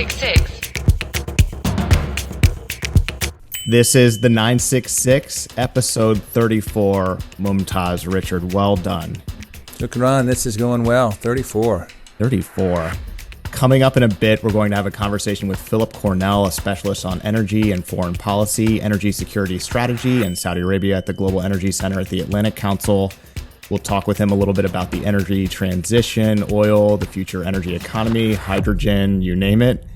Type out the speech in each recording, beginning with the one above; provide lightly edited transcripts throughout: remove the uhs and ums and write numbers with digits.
966. This is the 966, episode 34. Mumtaz, Richard, well done. Shukran, this is going well. 34. 34. Coming up in a bit, we're going to have a conversation with Phillip Cornell, a specialist on energy and foreign policy, energy security strategy, and Saudi Arabia at the Global Energy Center at the Atlantic Council. We'll talk with him a little bit about the energy transition, oil, the future energy economy, hydrogen, you name it.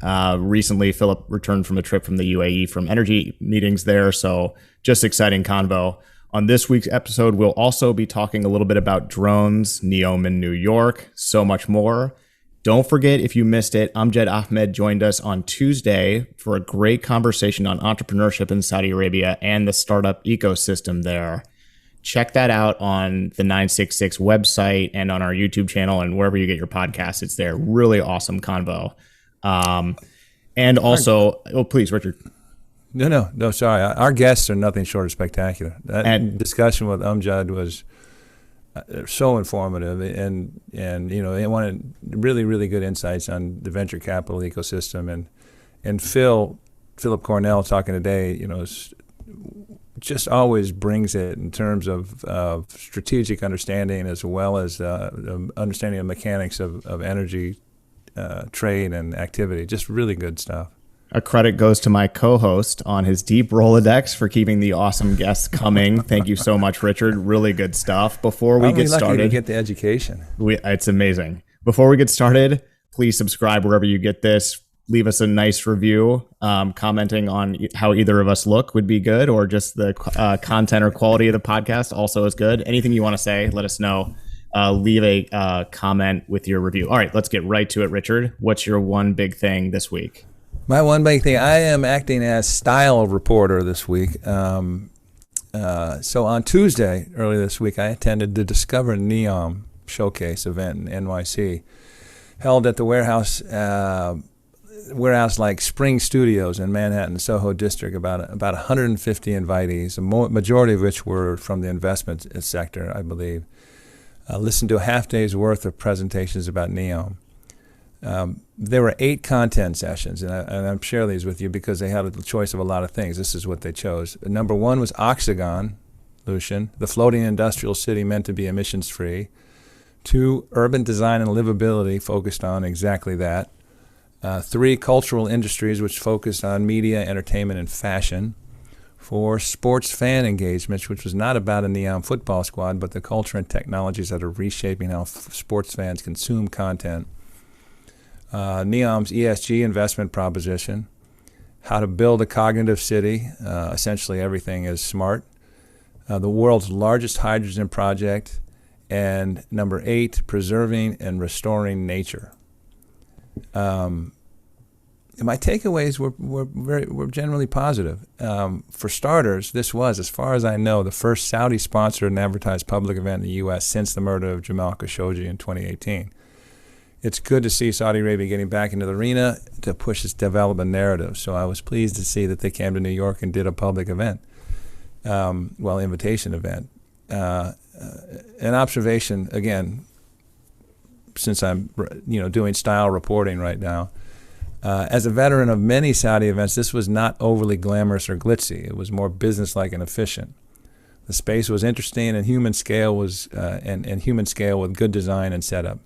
Recently, Phillip returned from a trip from the UAE from energy meetings there, so just exciting convo. On this week's episode, we'll also be talking a little bit about drones, NEOM in New York, so much more. Don't forget, if you missed it, Amjad Ahmed joined us on Tuesday for a great conversation on entrepreneurship in Saudi Arabia and the startup ecosystem there. Check that out on the 966 website and on our YouTube channel and wherever you get your podcasts. It's there. Really awesome convo. And also, please, Richard. No, sorry. Our guests are nothing short of spectacular. That discussion with Amjad was so informative, and you know, they wanted really, really good insights on the venture capital ecosystem, and Phillip Cornell talking today, you know, just always brings it in terms of strategic understanding as well as understanding of mechanics of energy trade and activity. Just really good stuff. A credit goes to my co-host on his deep Rolodex for keeping the awesome guests coming. Thank you so much, Richard. Really good stuff. Before we get started, lucky to get the education. It's amazing. Before we get started, please subscribe wherever you get this. Leave us a nice review. Commenting on how either of us look would be good, or just the content or quality of the podcast also is good. Anything you want to say, let us know. Leave a comment with your review. All right, let's get right to it, Richard. What's your one big thing this week? My one big thing, I am acting as style reporter this week. So on Tuesday, earlier this week, I attended the Discover NEOM showcase event in NYC, held at the warehouse like Spring Studios in Manhattan, Soho District. About 150 invitees, a majority of which were from the investment sector, I believe. Listened to a half day's worth of presentations about NEOM. There were 8 content sessions, and I'm sharing these with you because they had a choice of a lot of things. This is what they chose. Number 1 was Oxagon, Lucien, the floating industrial city meant to be emissions-free. 2, urban design and livability, focused on exactly that. 3, cultural industries, which focused on media, entertainment, and fashion. 4, sports fan engagements, which was not about a NEOM football squad, but the culture and technologies that are reshaping how sports fans consume content. NEOM's ESG investment proposition, how to build a cognitive city, essentially everything is smart, the world's largest hydrogen project, and number 8, preserving and restoring nature. My takeaways were generally positive. For starters, this was, as far as I know, the first Saudi-sponsored and advertised public event in the U.S. since the murder of Jamal Khashoggi in 2018. It's good to see Saudi Arabia getting back into the arena to push its development narrative. So I was pleased to see that they came to New York and did a public event, invitation event. An observation, again, since I'm doing style reporting right now, as a veteran of many Saudi events, this was not overly glamorous or glitzy. It was more business-like and efficient. The space was interesting, and human scale with good design and setup.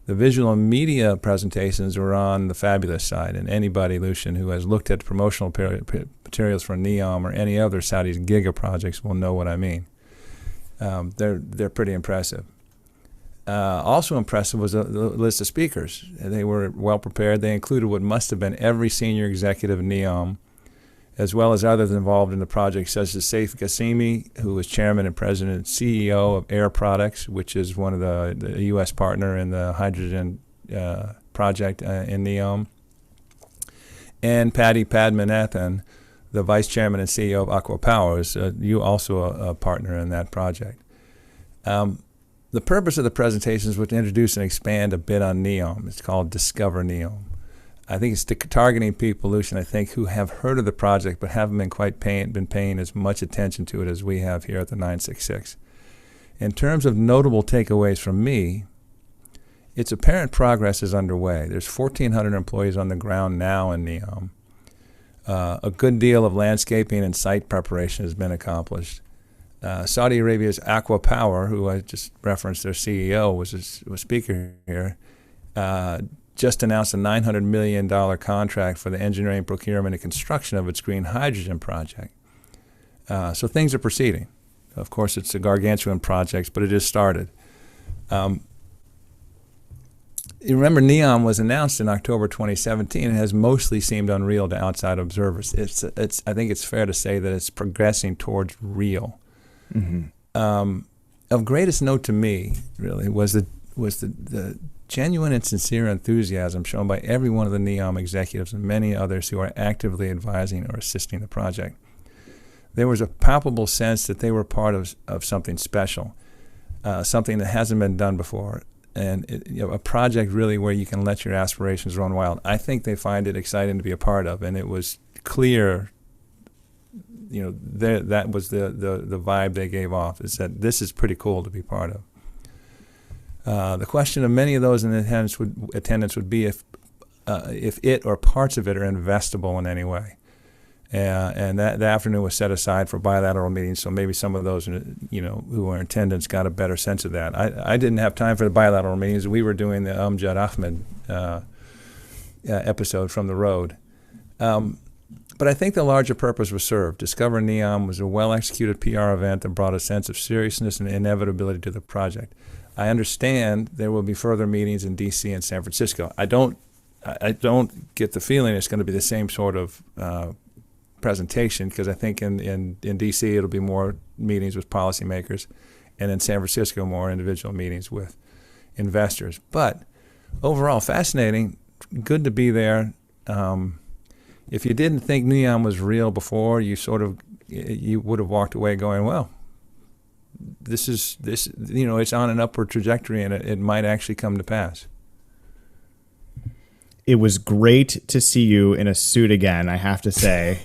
The visual and media presentations were on the fabulous side, and anybody, Lucien, who has looked at promotional materials for NEOM or any other Saudi's giga projects will know what I mean. They're pretty impressive. Also impressive was the list of speakers. They were well prepared. They included what must have been every senior executive of NEOM, as well as others involved in the project, such as Saif Qassimi, who was chairman and president and CEO of Air Products, which is one of the U.S. partner in the hydrogen project in NEOM, and Paddy Padmanathan, the vice chairman and CEO of Aqua Power, is you also a partner in that project. The purpose of the presentations was to introduce and expand a bit on NEOM. It's called Discover NEOM. I think it's targeting people, Lucien, I think, who have heard of the project but haven't been paying as much attention to it as we have here at the 966. In terms of notable takeaways from me, it's apparent progress is underway. There's 1,400 employees on the ground now in NEOM. A good deal of landscaping and site preparation has been accomplished. Saudi Arabia's Aqua Power, who I just referenced, their CEO was a speaker here, just announced a $900 million contract for the engineering, procurement, and construction of its green hydrogen project. So things are proceeding. Of course, it's a gargantuan project, but it is started. You remember, NEOM was announced in October 2017 and has mostly seemed unreal to outside observers. I think it's fair to say that it's progressing towards real. Mm-hmm. Of greatest note to me, really, was the genuine and sincere enthusiasm shown by every one of the NEOM executives and many others who are actively advising or assisting the project. There was a palpable sense that they were part of something special, something that hasn't been done before, and a project really where you can let your aspirations run wild. I think they find it exciting to be a part of, and it was clear, that was the vibe they gave off, is that this is pretty cool to be part of. The question of many of those in attendance would be if it or parts of it are investable in any way. And that the afternoon was set aside for bilateral meetings, so maybe some of those, who were in attendance got a better sense of that. I didn't have time for the bilateral meetings. We were doing the Amjad Ahmed episode from the road. But I think the larger purpose was served. Discover NEOM was a well-executed PR event that brought a sense of seriousness and inevitability to the project. I understand there will be further meetings in D.C. and San Francisco. I don't get the feeling it's going to be the same sort of presentation, because I think in D.C. it'll be more meetings with policymakers, and in San Francisco more individual meetings with investors. But overall, fascinating, good to be there. If you didn't think NEOM was real before, you would have walked away going, well, it's on an upward trajectory, and it might actually come to pass. It was great to see you in a suit again, I have to say.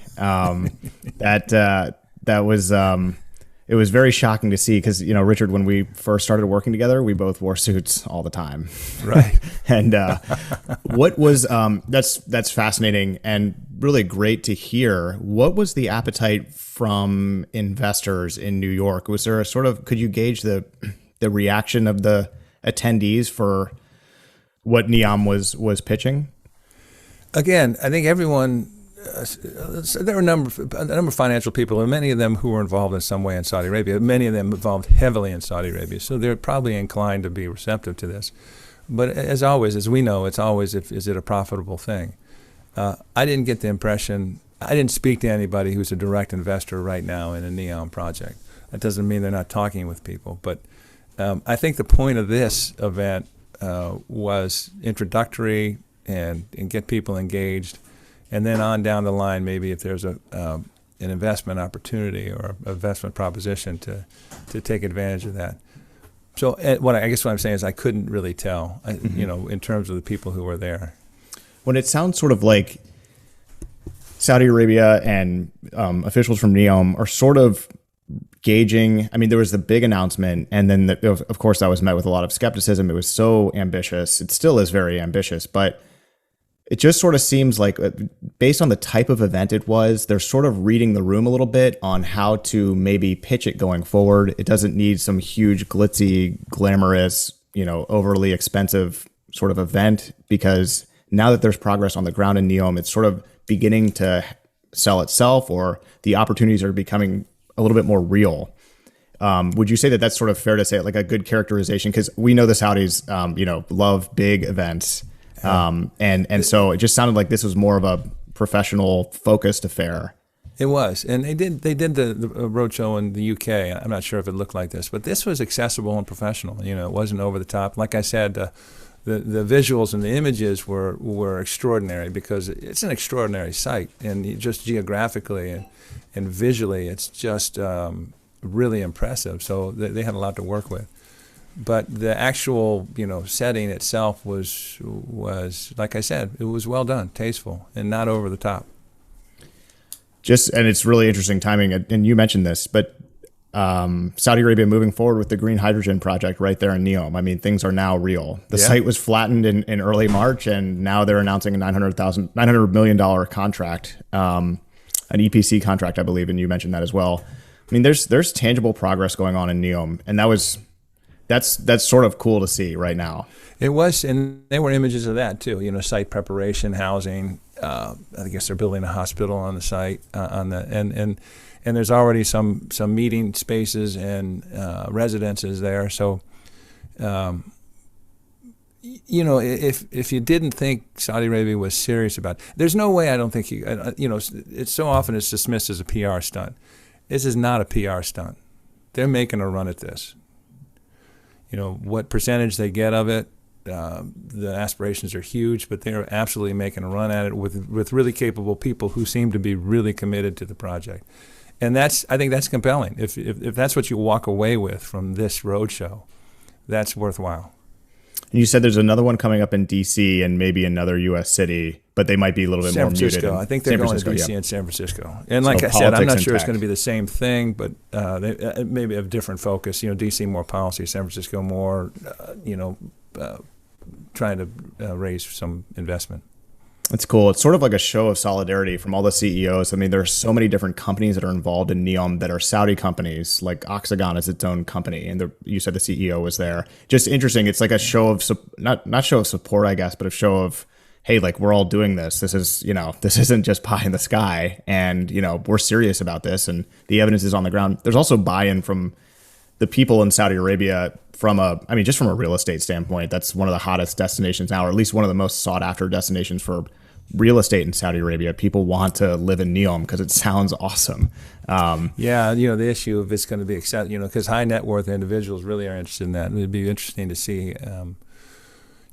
It was very shocking to see, because, Richard, when we first started working together, we both wore suits all the time. Right. And what was, that's fascinating and really great to hear. What was the appetite from investors in New York? Was there could you gauge the reaction of the attendees for what NEOM was pitching? Again, I think everyone, there were a number of financial people, and many of them who were involved in some way in Saudi Arabia, many of them involved heavily in Saudi Arabia, so they're probably inclined to be receptive to this. But as always, as we know, it's always, is it a profitable thing? I didn't get the impression, I didn't speak to anybody who's a direct investor right now in a NEOM project. That doesn't mean they're not talking with people, but I think the point of this event was introductory and get people engaged, and then on down the line, maybe if there's an investment opportunity or an investment proposition to take advantage of that. So what I'm saying is I couldn't really tell, in terms of the people who were there. When it sounds sort of like Saudi Arabia and officials from NEOM are sort of gauging, there was the big announcement, and then of course that was met with a lot of skepticism. It was so ambitious. It still is very ambitious, but it just sort of seems like, based on the type of event it was, they're sort of reading the room a little bit on how to maybe pitch it going forward. It doesn't need some huge, glitzy, glamorous, overly expensive sort of event, because now that there's progress on the ground in NEOM, it's sort of beginning to sell itself, or the opportunities are becoming a little bit more real. Would you say that that's sort of fair to say, like a good characterization? Because we know the Saudis, love big events. And so it just sounded like this was more of a professional focused affair. It was, and they did the roadshow in the UK. I'm not sure if it looked like this, but this was accessible and professional. It wasn't over the top. Like I said, the visuals and the images were extraordinary, because it's an extraordinary site, and just geographically and visually, it's just really impressive. So they had a lot to work with. But the actual, setting itself was like I said, it was well done, tasteful, and not over the top. And it's really interesting timing. And you mentioned this, but Saudi Arabia moving forward with the green hydrogen project right there in NEOM. I mean, things are now real. The site was flattened in early March, and now they're announcing a $900 million contract, an EPC contract, I believe, and you mentioned that as well. I mean, there's tangible progress going on in NEOM, and that's sort of cool to see right now. It was, and there were images of that too. You know, site preparation, housing. I guess they're building a hospital on the site, and there's already some meeting spaces and residences there. So, you know, if you didn't think Saudi Arabia was serious about it, there's no way. I don't think it's so often it's dismissed as a PR stunt. This is not a PR stunt. They're making a run at this. You know, what percentage they get of it, the aspirations are huge, but they're absolutely making a run at it with really capable people who seem to be really committed to the project. And I think that's compelling. If that's what you walk away with from this roadshow, that's worthwhile. And you said there's another one coming up in D.C. and maybe another U.S. city, but they might be a little bit more muted. San Francisco. I think they're going to D.C. and San Francisco. And like I said, I'm not sure it's going to be the same thing, but they maybe have different focus. You know, D.C. more policy, San Francisco more, trying to raise some investment. It's cool. It's sort of like a show of solidarity from all the CEOs. I mean, there are so many different companies that are involved in NEOM that are Saudi companies, like Oxagon is its own company. And you said the CEO was there. Just interesting. It's like a show of, not show of support, I guess, but a show of, hey, like we're all doing this. This is, this isn't just pie in the sky. And, we're serious about this. And the evidence is on the ground. There's also buy-in from the people in Saudi Arabia just from a real estate standpoint. That's one of the hottest destinations now, or at least one of the most sought after destinations for real estate in Saudi Arabia. People want to live in NEOM because it sounds awesome. The issue of it's going to be accepted, because high net worth individuals really are interested in that. It'd be interesting to see,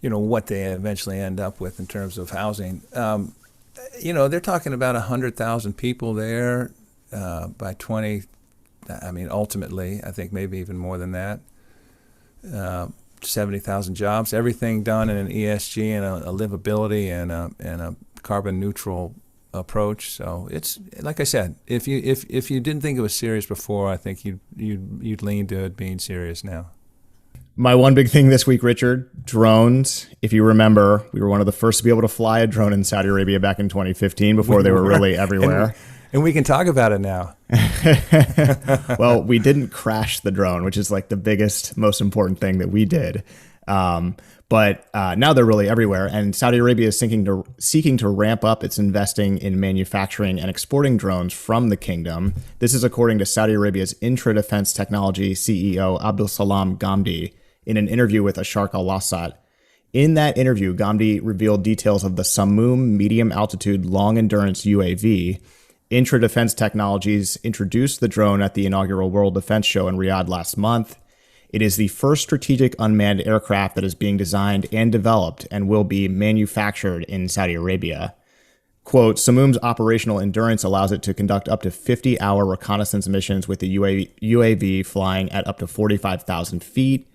what they eventually end up with in terms of housing. They're talking about 100,000 people there by 20. Ultimately, I think maybe even more than that. 70,000 jobs, everything done in an ESG and a livability and a carbon neutral approach. So it's like I said, if you didn't think it was serious before, I think you'd lean to it being serious now. My one big thing this week, Richard, drones. If you remember, we were one of the first to be able to fly a drone in Saudi Arabia back in 2015 before they were really everywhere. And we can talk about it now. Well, we didn't crash the drone, which is like the biggest, most important thing that we did. But now they're really everywhere. And Saudi Arabia is seeking to ramp up its investing in manufacturing and exporting drones from the kingdom. This is according to Saudi Arabia's INTRA Defense Technology CEO Abdulsalam Ghamdi in an interview with Asharq Alawsat. In that interview, Ghamdi revealed details of the Samoom medium altitude long endurance UAV. INTRA Defense Technologies introduced the drone at the inaugural World Defense Show in Riyadh last month. It is the first strategic unmanned aircraft that is being designed and developed and will be manufactured in Saudi Arabia. Quote, Samoom's operational endurance allows it to conduct up to 50-hour reconnaissance missions with the UAV flying at up to 45,000 feet.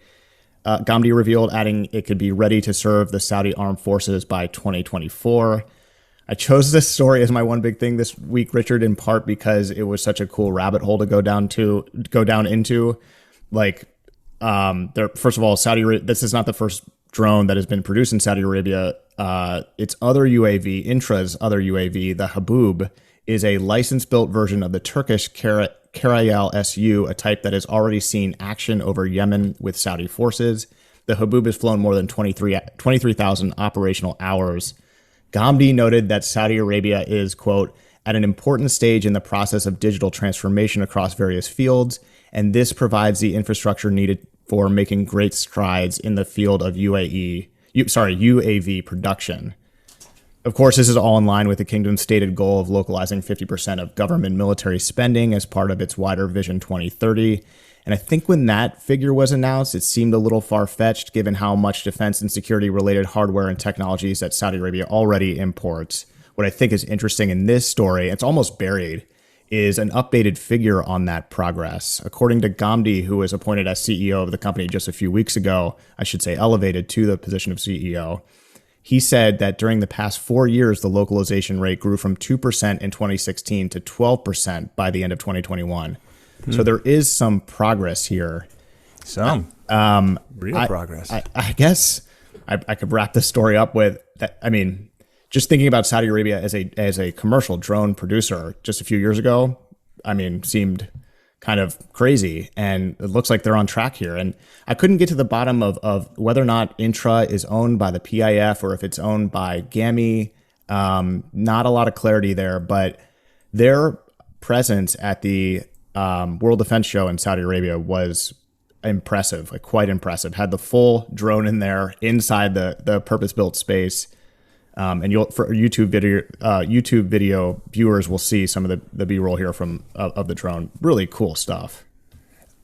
Ghamdi revealed, adding it could be ready to serve the Saudi Armed Forces by 2024. I chose this story as my one big thing this week, Richard, in part because it was such a cool rabbit hole to go down into. First of all, Saudi Arabia, this is not the first drone that has been produced in Saudi Arabia. Its other UAV, INTRA's other UAV, the Haboob, is a license-built version of the Turkish Karayel SU, a type that has already seen action over Yemen with Saudi forces. The Haboob has flown more than 23,000 operational hours. Ghamdi noted that Saudi Arabia is, quote, at an important stage in the process of digital transformation across various fields, and this provides the infrastructure needed for making great strides in the field of UAV production. Of course, this is all in line with the kingdom's stated goal of localizing 50% of government military spending as part of its wider Vision 2030. And I think when that figure was announced, it seemed a little far-fetched given how much defense and security-related hardware and technologies that Saudi Arabia already imports. What I think is interesting in this story, it's almost buried, is an updated figure on that progress. According to Ghamdi, who was appointed as CEO of the company just a few weeks ago, I should say elevated to the position of CEO, he said that during the past 4 years, the localization rate grew from 2% in 2016 to 12% by the end of 2021. So there is some progress here. Some real progress. I guess I could wrap this story up with that. I mean, just thinking about Saudi Arabia as a commercial drone producer just a few years ago, I mean, seemed kind of crazy, and it looks like they're on track here. And I couldn't get to the bottom of whether or not INTRA is owned by the PIF or if it's owned by Ghamdi. Not a lot of clarity there, but their presence at the World Defense Show in Saudi Arabia was impressive, like quite impressive. Had the full drone in there inside the purpose-built space. And for YouTube video viewers will see some of the B-roll here of the drone. Really cool stuff.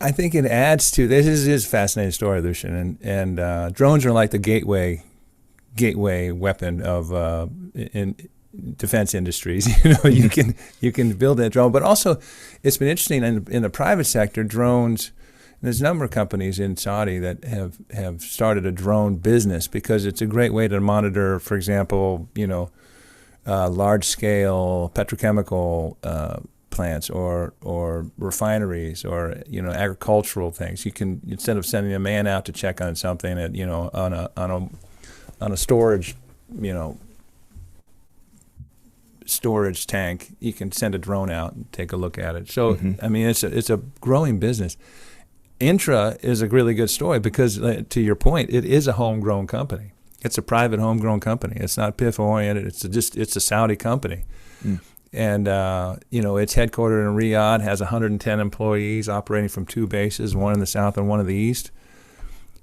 I think it adds to this. Is a fascinating story, Lucien, and drones are like the gateway weapon of in defense industries. You can build that drone, but also it's been interesting in the private sector. Drones. There's a number of companies in Saudi that have started a drone business because it's a great way to monitor, for example, large-scale petrochemical plants or refineries or agricultural things. You can, instead of sending a man out to check on something on a storage storage tank, you can send a drone out and take a look at it. So I mean, it's a growing business. INTRA is a really good story because, to your point, it is a homegrown company. It's a private homegrown company. It's not PIF oriented. It's a Saudi company, and it's headquartered in Riyadh. Has 110 employees operating from 2 bases, one in the south and one in the east.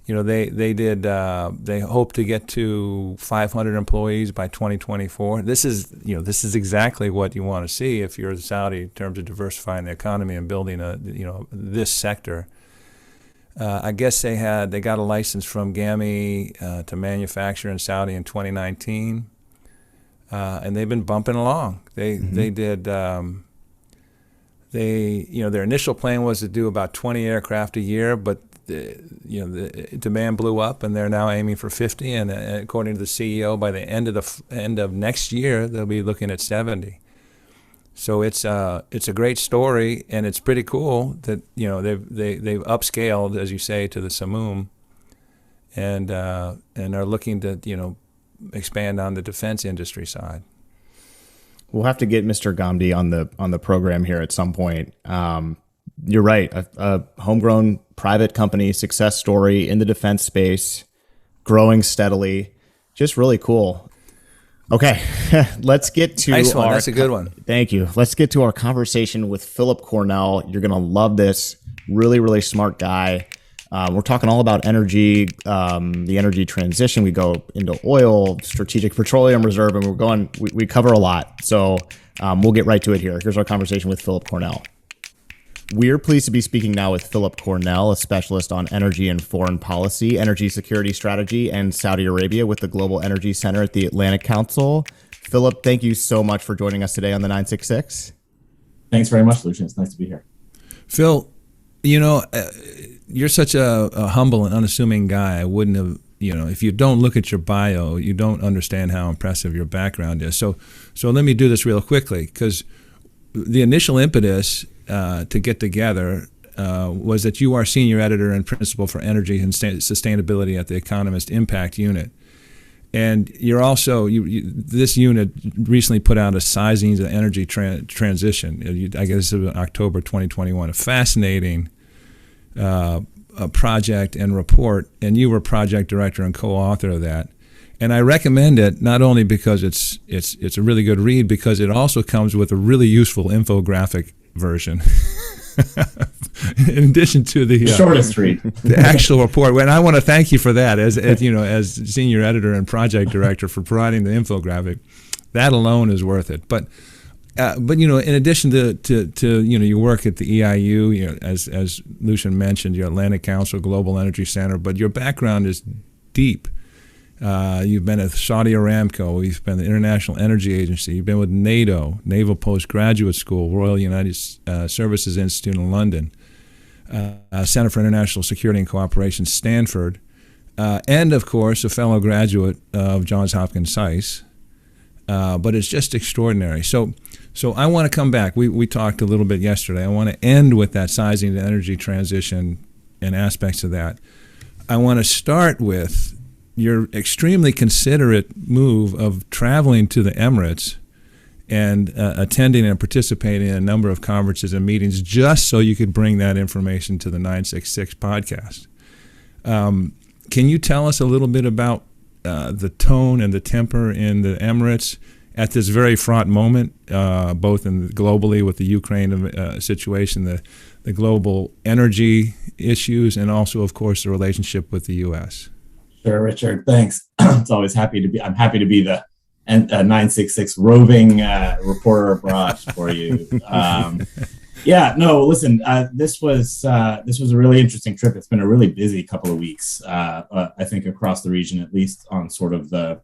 They hope to get to 500 employees by 2024. This is exactly what you want to see if you're Saudi in terms of diversifying the economy and building this sector. I guess they got a license from Ghamdi to manufacture in Saudi in 2019, and they've been bumping along. They did. Their initial plan was to do about 20 aircraft a year, but the demand blew up, and they're now aiming for 50. And according to the CEO, by the end of next year, they'll be looking at 70. So it's a great story, and it's pretty cool that they've upscaled, as you say, to the Samoom, and are looking to expand on the defense industry side. We'll have to get Mr. Ghamdi on the program here at some point. You're right, a homegrown private company success story in the defense space, growing steadily, just really cool. Okay, let's get to nice one. That's a good one. Thank you. Let's get to our conversation with Phillip Cornell. You're going to love this. Really, really smart guy. We're talking all about energy, the energy transition. We go into oil, strategic petroleum reserve, and we cover a lot. So we'll get right to it here. Here's our conversation with Phillip Cornell. We're pleased to be speaking now with Phillip Cornell, a specialist on energy and foreign policy, energy security strategy, and Saudi Arabia with the Global Energy Center at the Atlantic Council. Phillip, thank you so much for joining us today on the 966. Thanks very much, Lucien. It's nice to be here. Phil, you're such a humble and unassuming guy. I wouldn't have, if you don't look at your bio, you don't understand how impressive your background is. So let me do this real quickly, because the initial impetus to get together was that you are senior editor and principal for energy and sustainability at the Economist Impact unit. And you're also, this unit recently put out a sizing the energy transition. I guess it was October 2021, a fascinating a project and report, and you were project director and co-author of that. And I recommend it not only because it's a really good read, because it also comes with a really useful infographic version. In addition to the shortest read, the actual report. And I want to thank you for that as senior editor and project director for providing the infographic. That alone is worth it. But in addition to your work at the EIU, as Lucien mentioned, your Atlantic Council Global Energy Center, but your background is deep. You've been at Saudi Aramco, you've been at the International Energy Agency, you've been with NATO, Naval Postgraduate School, Royal United Services Institute in London, Center for International Security and Cooperation, Stanford, and of course a fellow graduate of Johns Hopkins SAIS. But it's just extraordinary. So So I want to come back. We talked a little bit yesterday. I want to end with that sizing the energy transition and aspects of that. I want to start with your extremely considerate move of traveling to the Emirates and attending and participating in a number of conferences and meetings just so you could bring that information to the 966 podcast. Can you tell us a little bit about the tone and the temper in the Emirates at this very fraught moment, both globally with the Ukraine situation, the global energy issues, and also, of course, the relationship with the U.S.? Sure, Richard. Thanks. It's always I'm happy to be the 966 roving reporter abroad for you. Yeah, no, listen, this was a really interesting trip. It's been a really busy couple of weeks, I think, across the region, at least on sort of the,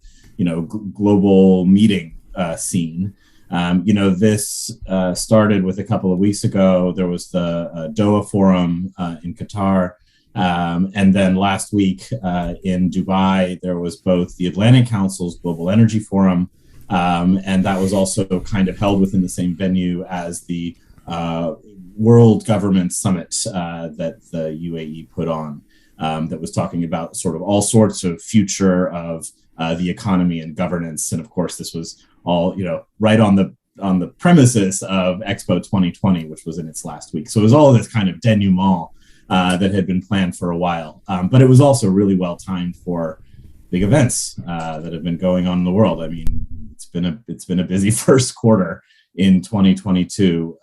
global meeting scene. This started with a couple of weeks ago. There was the Doha Forum in Qatar. And then last week in Dubai, there was both the Atlantic Council's Global Energy Forum, and that was also kind of held within the same venue as the World Government Summit that the UAE put on, that was talking about sort of all sorts of future of the economy and governance. And of course, this was all, right on the premises of Expo 2020, which was in its last week. So it was all this kind of denouement that had been planned for a while. But it was also really well timed for big events that have been going on in the world. I mean, it's been a busy first quarter in 2022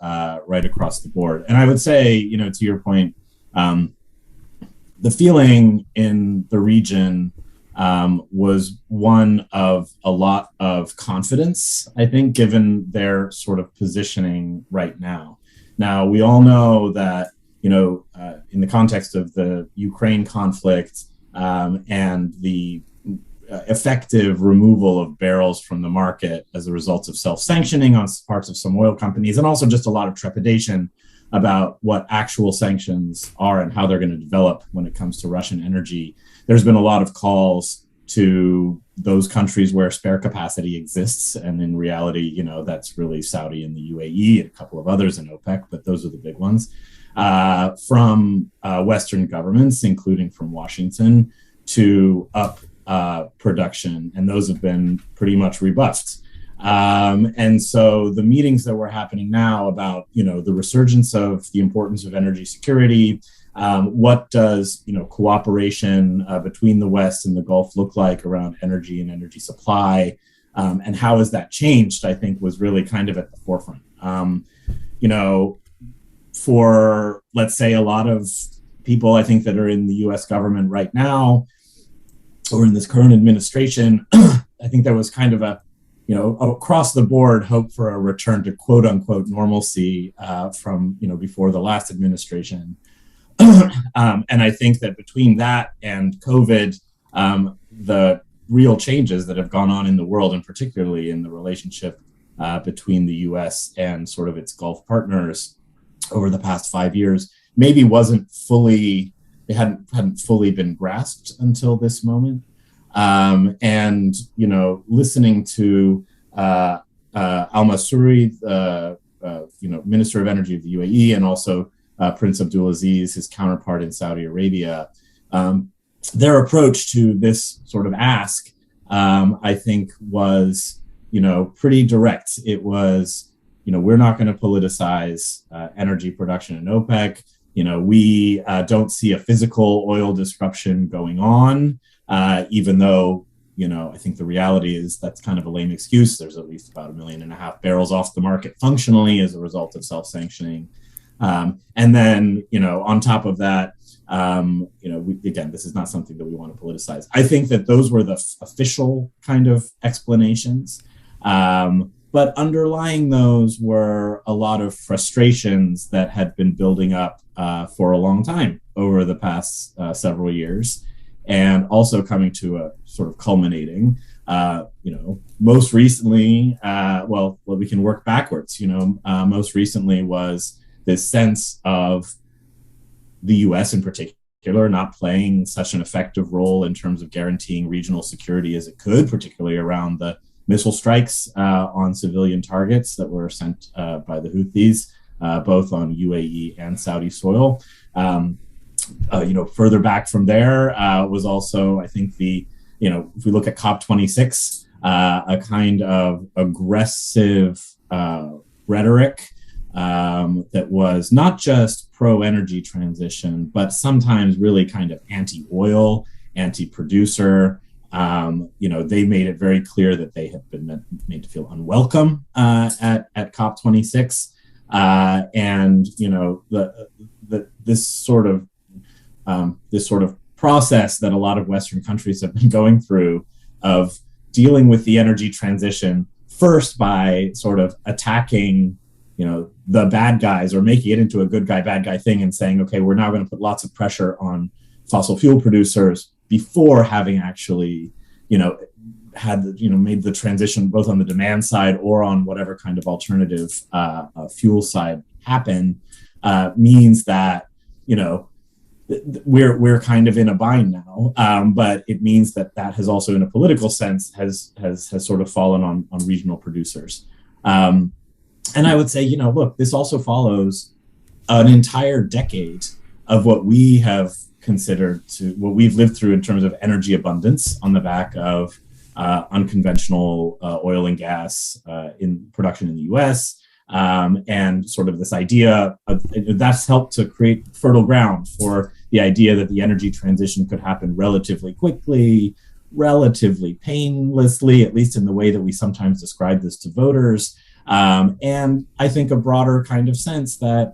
right across the board. And I would say, to your point, the feeling in the region was one of a lot of confidence, I think, given their sort of positioning right now. Now, we all know that, in the context of the Ukraine conflict and the effective removal of barrels from the market as a result of self-sanctioning on parts of some oil companies, and also just a lot of trepidation about what actual sanctions are and how they're going to develop when it comes to Russian energy. There's been a lot of calls to those countries where spare capacity exists. And in reality, that's really Saudi and the UAE and a couple of others in OPEC, but those are the big ones. From Western governments, including from Washington, to up production. And those have been pretty much rebuffed. And so the meetings that were happening now about, the resurgence of the importance of energy security, what does, cooperation between the West and the Gulf look like around energy and energy supply, and how has that changed, I think, was really kind of at the forefront. For, let's say, a lot of people, I think, that are in the U.S. government right now, or in this current administration, I think there was kind of a, across the board hope for a return to quote unquote normalcy from, before the last administration. And I think that between that and COVID, the real changes that have gone on in the world, and particularly in the relationship between the U.S. and sort of its Gulf partners over the past 5 years, maybe they hadn't fully been grasped until this moment. And, listening to Al Mansouri, Minister of Energy of the UAE, and also Prince Abdulaziz, his counterpart in Saudi Arabia, their approach to this sort of ask, I think, was, pretty direct. It was, we're not going to politicize energy production in OPEC. We don't see a physical oil disruption going on, even though, I think the reality is that's kind of a lame excuse. There's at least about 1.5 million barrels off the market functionally as a result of self-sanctioning. And then, on top of that, again, this is not something that we want to politicize. I think that those were the official kind of explanations. But underlying those were a lot of frustrations that had been building up for a long time over the past several years, and also coming to a sort of culminating, most recently, we can work backwards, most recently was this sense of the U.S. in particular not playing such an effective role in terms of guaranteeing regional security as it could, particularly around the missile strikes on civilian targets that were sent by the Houthis, both on UAE and Saudi soil. Further back from there was also, I think, if we look at COP26, a kind of aggressive rhetoric that was not just pro-energy transition, but sometimes really kind of anti-oil, anti-producer. They made it very clear that they had been made to feel unwelcome at COP26, this sort of process that a lot of Western countries have been going through of dealing with the energy transition first by sort of attacking, the bad guys, or making it into a good guy, bad guy thing, and saying, okay, we're now going to put lots of pressure on fossil fuel producers before having actually, made the transition both on the demand side or on whatever kind of alternative fuel side happen, means that, we're kind of in a bind now, but it means that has also, in a political sense, has sort of fallen on regional producers. And I would say, look, this also follows an entire decade of what we have considered what we've lived through in terms of energy abundance on the back of unconventional oil and gas in production in the U.S. And sort of this idea that's helped to create fertile ground for the idea that the energy transition could happen relatively quickly, relatively painlessly, at least in the way that we sometimes describe this to voters. And I think a broader kind of sense that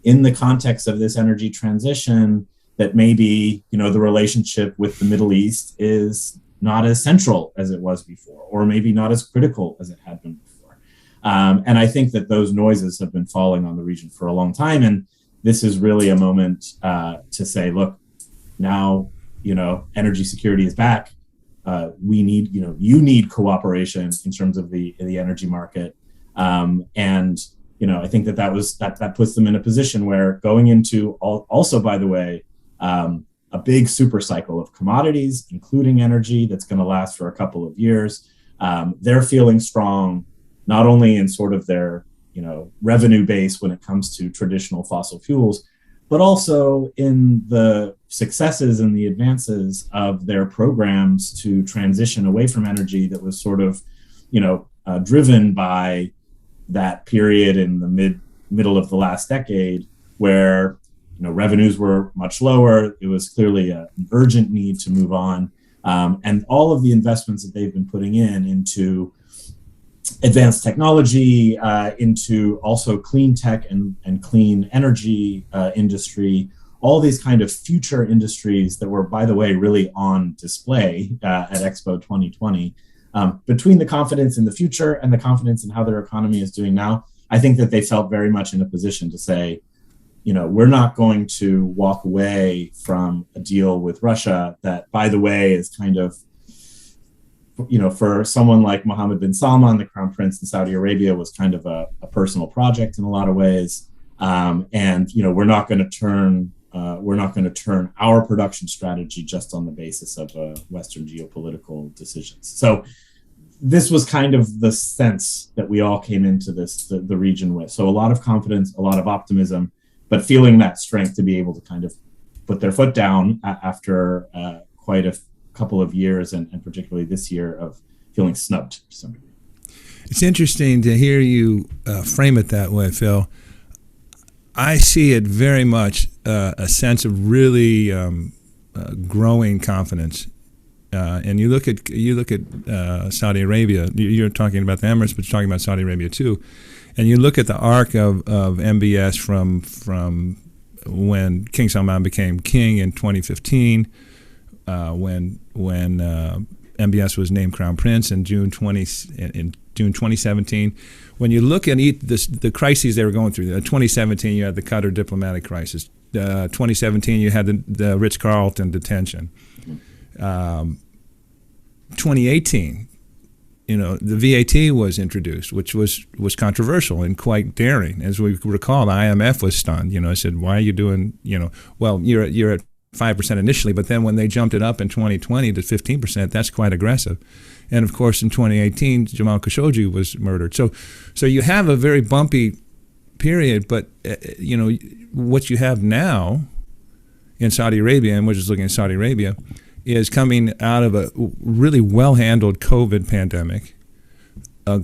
in the context of this energy transition, that maybe, the relationship with the Middle East is not as central as it was before, or maybe not as critical as it had been before. And I think that those noises have been falling on the region for a long time. And this is really a moment to say, look, now, energy security is back. We need, you need cooperation in terms of the energy market. I think that puts them in a position where going into also, by the way, a big super cycle of commodities, including energy, that's going to last for a couple of years. They're feeling strong, not only in sort of their, revenue base when it comes to traditional fossil fuels, but also in the successes and the advances of their programs to transition away from energy that was sort of, driven by that period in the middle of the last decade where, revenues were much lower. It was clearly an urgent need to move on. And all of the investments that they've been putting into advanced technology, into also clean tech and clean energy industry, all these kind of future industries that were, by the way, really on display at Expo 2020. Between the confidence in the future and the confidence in how their economy is doing now, I think that they felt very much in a position to say, we're not going to walk away from a deal with Russia that, by the way, is kind of, for someone like Mohammed bin Salman, the crown prince in Saudi Arabia, was kind of a personal project in a lot of ways. We're not going to turn our production strategy just on the basis of Western geopolitical decisions. So this was kind of the sense that we all came into the region with. So a lot of confidence, a lot of optimism, but feeling that strength to be able to kind of put their foot down after quite a couple of years, and particularly this year, of feeling snubbed to some degree. It's interesting to hear you frame it that way, Phil. I see it very much a sense of really growing confidence. And you look at Saudi Arabia. You're talking about the Emirates, but you're talking about Saudi Arabia too. And you look at the arc of MBS from when King Salman became king in 2015, when MBS was named crown prince in June 2017. When you look at the crises they were going through, 2017 you had the Qatar diplomatic crisis. 2017 you had the Ritz-Carlton detention. 2018, the VAT was introduced, which was controversial and quite daring. As we recall, the IMF was stunned. I said, "Why are you doing? Well, you're at 5% initially, but then when they jumped it up in 2020 to 15%, that's quite aggressive. And of course, in 2018, Jamal Khashoggi was murdered. So you have a very bumpy period, but what you have now in Saudi Arabia, and we're just looking at Saudi Arabia, is coming out of a really well-handled COVID pandemic, a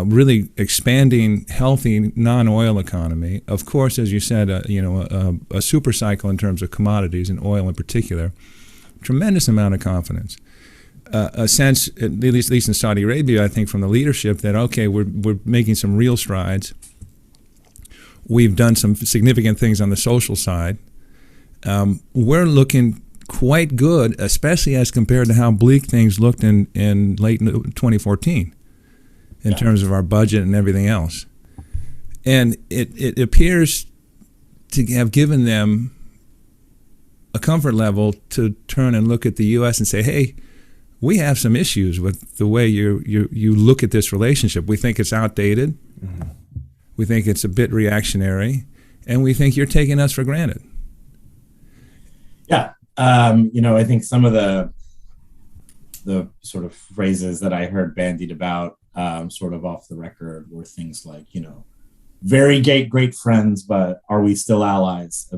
really expanding, healthy non-oil economy. Of course, as you said, a super cycle in terms of commodities and oil in particular. Tremendous amount of confidence. A sense, at least in Saudi Arabia, I think, from the leadership that, okay, we're making some real strides. We've done some significant things on the social side. We're looking quite good, especially as compared to how bleak things looked in late 2014 in terms of our budget and everything else. And it appears to have given them a comfort level to turn and look at the U.S. and say, hey, we have some issues with the way you look at this relationship. We think it's outdated. Mm-hmm. We think it's a bit reactionary. And we think you're taking us for granted. Yeah. I think some of the sort of phrases that I heard bandied about sort of off the record were things like, very great friends, but are we still allies,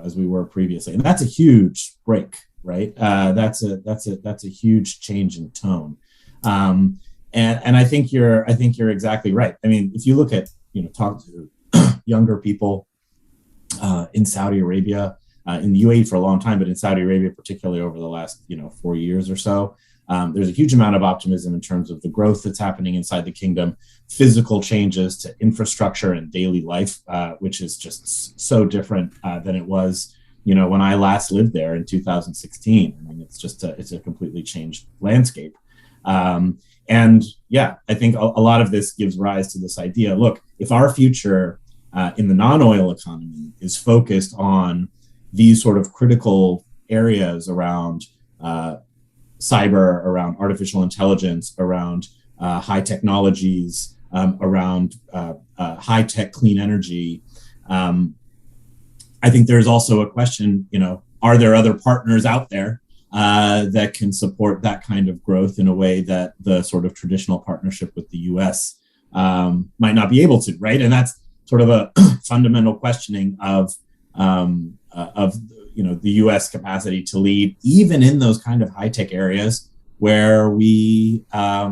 as we were previously? And that's a huge break, right? That's a huge change in tone. And I think you're exactly right. I mean, if you look at, talk to younger people in Saudi Arabia, in the UAE for a long time, but in Saudi Arabia, particularly over the last, 4 years or so, there's a huge amount of optimism in terms of the growth that's happening inside the kingdom, physical changes to infrastructure and daily life, which is just so different than it was, when I last lived there in 2016. I mean, it's a completely changed landscape. And yeah, I think a lot of this gives rise to this idea. Look, if our future in the non-oil economy is focused on these sort of critical areas around cyber, around artificial intelligence, around high technologies, around high-tech clean energy, I think there's also a question, are there other partners out there that can support that kind of growth in a way that the sort of traditional partnership with the U.S. Might not be able to, right? And that's sort of a fundamental questioning of the U.S. capacity to lead, even in those kind of high-tech areas where I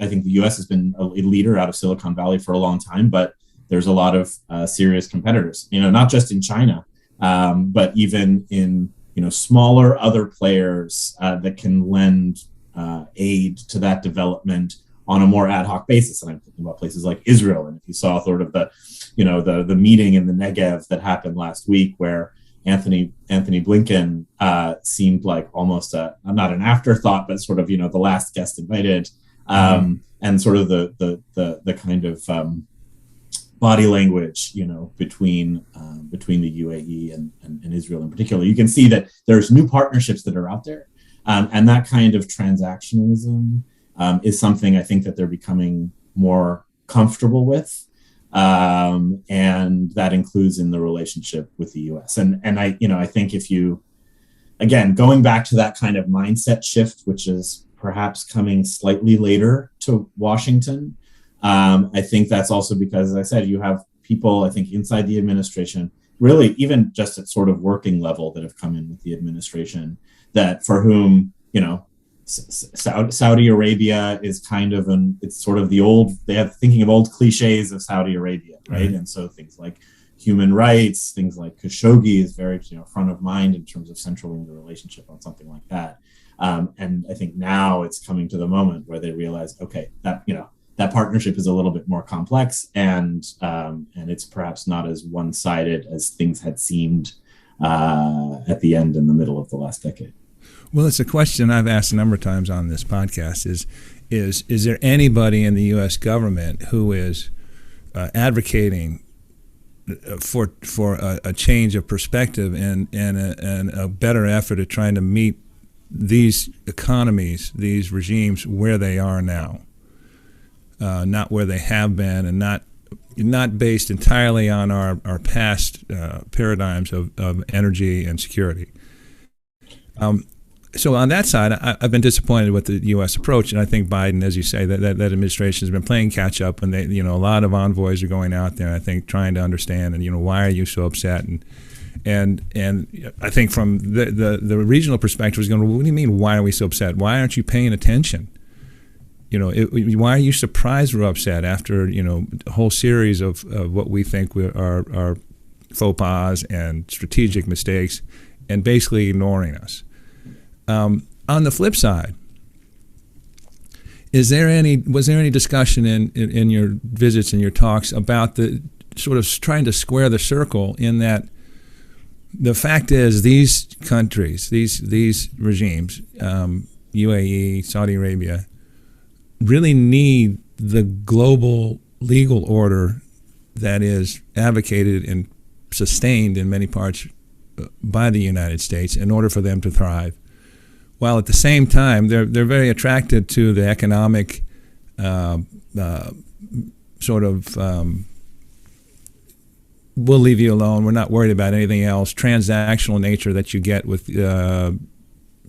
think the U.S. has been a leader out of Silicon Valley for a long time, but there's a lot of serious competitors, not just in China, but even in smaller other players that can lend aid to that development on a more ad hoc basis. And I'm thinking about places like Israel. And if you saw sort of the meeting in the Negev that happened last week, where Anthony Blinken seemed like almost not an afterthought, but sort of the last guest invited, and sort of the kind of body language between the UAE and Israel in particular. You can see that there's new partnerships that are out there, and that kind of transactionalism is something I think that they're becoming more comfortable with. And that includes in the relationship with the U.S. And I think if you, again, going back to that kind of mindset shift, which is perhaps coming slightly later to Washington, I think that's also because, as I said, you have people, I think, inside the administration, really even just at sort of working level, that have come in with the administration, that for whom, Saudi Arabia is kind of it's sort of they have thinking of old cliches of Saudi Arabia, right? Mm-hmm. And so things like human rights, things like Khashoggi is very, front of mind in terms of centering the relationship on something like that. And I think now it's coming to the moment where they realize, okay, that, that partnership is a little bit more complex, and it's perhaps not as one-sided as things had seemed at the end and the middle of the last decade. Well, it's a question I've asked a number of times on this podcast is there anybody in the U.S. government who is advocating for a change of perspective and a better effort at trying to meet these economies, these regimes, where they are now, not where they have been, and not based entirely on our past paradigms of energy and security. So on that side, I've been disappointed with the U.S. approach, and I think Biden, as you say, that administration has been playing catch up, and they, a lot of envoys are going out there, I think, trying to understand, and why are you so upset, and I think from the regional perspective is going, what do you mean? Why are we so upset? Why aren't you paying attention? Why are you surprised we're upset after a whole series of what we think are faux pas and strategic mistakes, and basically ignoring us? On the flip side, was there any discussion in your visits and your talks about the sort of trying to square the circle, in that the fact is these countries, these regimes, UAE, Saudi Arabia, really need the global legal order that is advocated and sustained in many parts by the United States in order for them to thrive. While at the same time, they're very attracted to the economic we'll leave you alone, we're not worried about anything else, transactional nature that you get with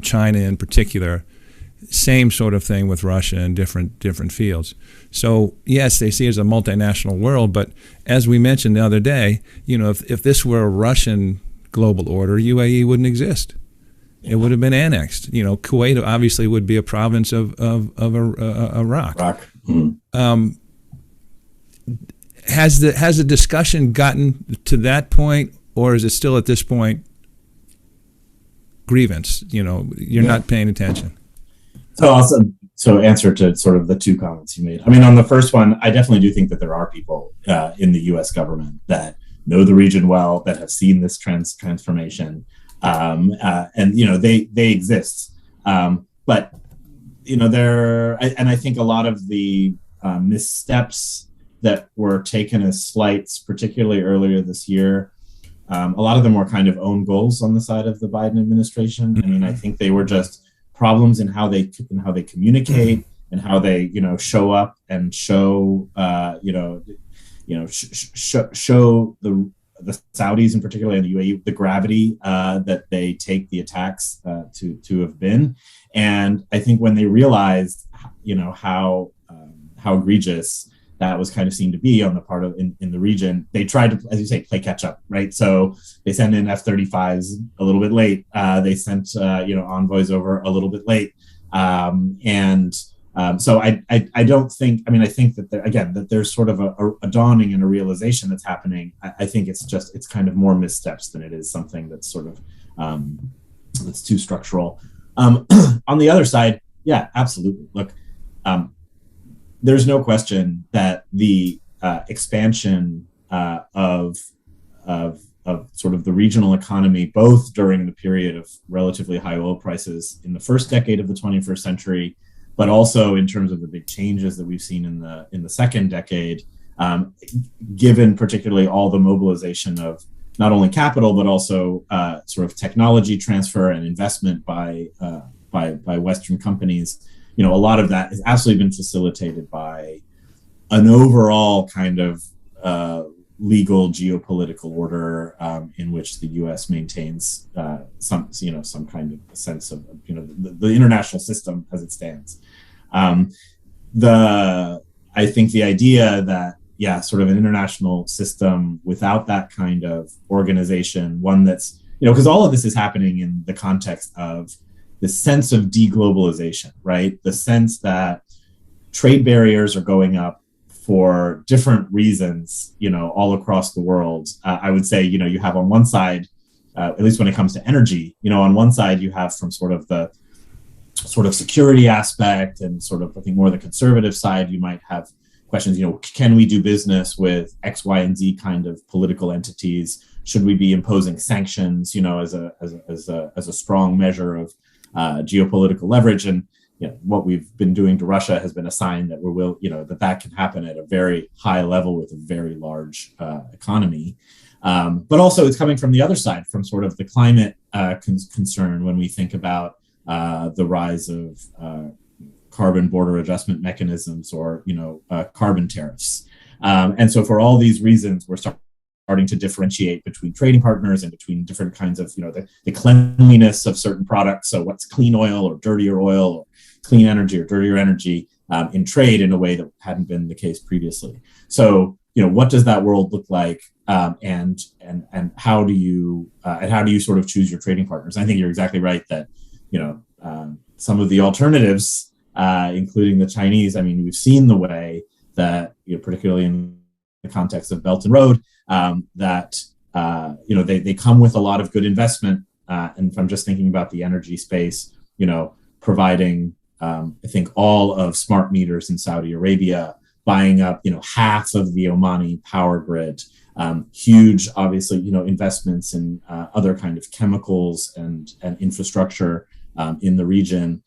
China in particular. Same sort of thing with Russia in different fields. So yes, they see it as a multinational world, but as we mentioned the other day, if this were a Russian global order, UAE wouldn't exist. It would have been annexed. Kuwait obviously would be a province of Iraq. Mm-hmm. Has the discussion gotten to that point, or is it still at this point grievance? You're not paying attention. So answer to sort of the two comments you made. I mean, on the first one, I definitely do think that there are people in the U.S. government that know the region well, that have seen this transformation. And they exist, but I think a lot of the missteps that were taken as slights, particularly earlier this year, a lot of them were kind of own goals on the side of the Biden administration. Mm-hmm. I mean, I think they were just problems in how they communicate and how they show up and show show the Saudis in particular, and the UAE, the gravity that they take the attacks to have been. And I think when they realized, how egregious that was kind of seen to be on the part of in the region, they tried to, as you say, play catch up, right? So they sent in F-35s a little bit late. They sent envoys over a little bit late, so I don't think. I mean, I think that there's sort of a dawning and a realization that's happening. I think it's kind of more missteps than it is something that's sort of that's too structural. On the other side, yeah, absolutely. Look, there's no question that the expansion of sort of the regional economy, both during the period of relatively high oil prices in the first decade of the 21st century, but also in terms of the big changes that we've seen in the second decade, given particularly all the mobilization of not only capital but also sort of technology transfer and investment by Western companies. A lot of that has absolutely been facilitated by an overall kind of legal geopolitical order in which the U.S. maintains some kind of sense of the international system as it stands. I think the idea that sort of an international system without that kind of organization, one that's because all of this is happening in the context of the sense of deglobalization, right? The sense that trade barriers are going up for different reasons, all across the world. I would say, you have on one side, at least when it comes to energy, on one side you have from sort of the sort of security aspect and sort of, I think, more the conservative side, you might have questions, can we do business with X, Y, and Z kind of political entities? Should we be imposing sanctions, as a strong measure of geopolitical leverage? And what we've been doing to Russia has been a sign that that can happen at a very high level with a very large economy. But also it's coming from the other side, from sort of the climate concern when we think about the rise of carbon border adjustment mechanisms or carbon tariffs. And so for all these reasons, we're starting starting to differentiate between trading partners and between different kinds of, the cleanliness of certain products. So what's clean oil or dirtier oil, or clean energy or dirtier energy in trade in a way that hadn't been the case previously. So, what does that world look like, and how do you sort of choose your trading partners? I think you're exactly right that, some of the alternatives, including the Chinese, I mean, we've seen the way that, particularly in the context of Belt and Road, that they come with a lot of good investment. And if I'm just thinking about the energy space, providing, I think, all of smart meters in Saudi Arabia, buying up, half of the Omani power grid, huge, obviously, investments in other kind of chemicals and infrastructure in the region.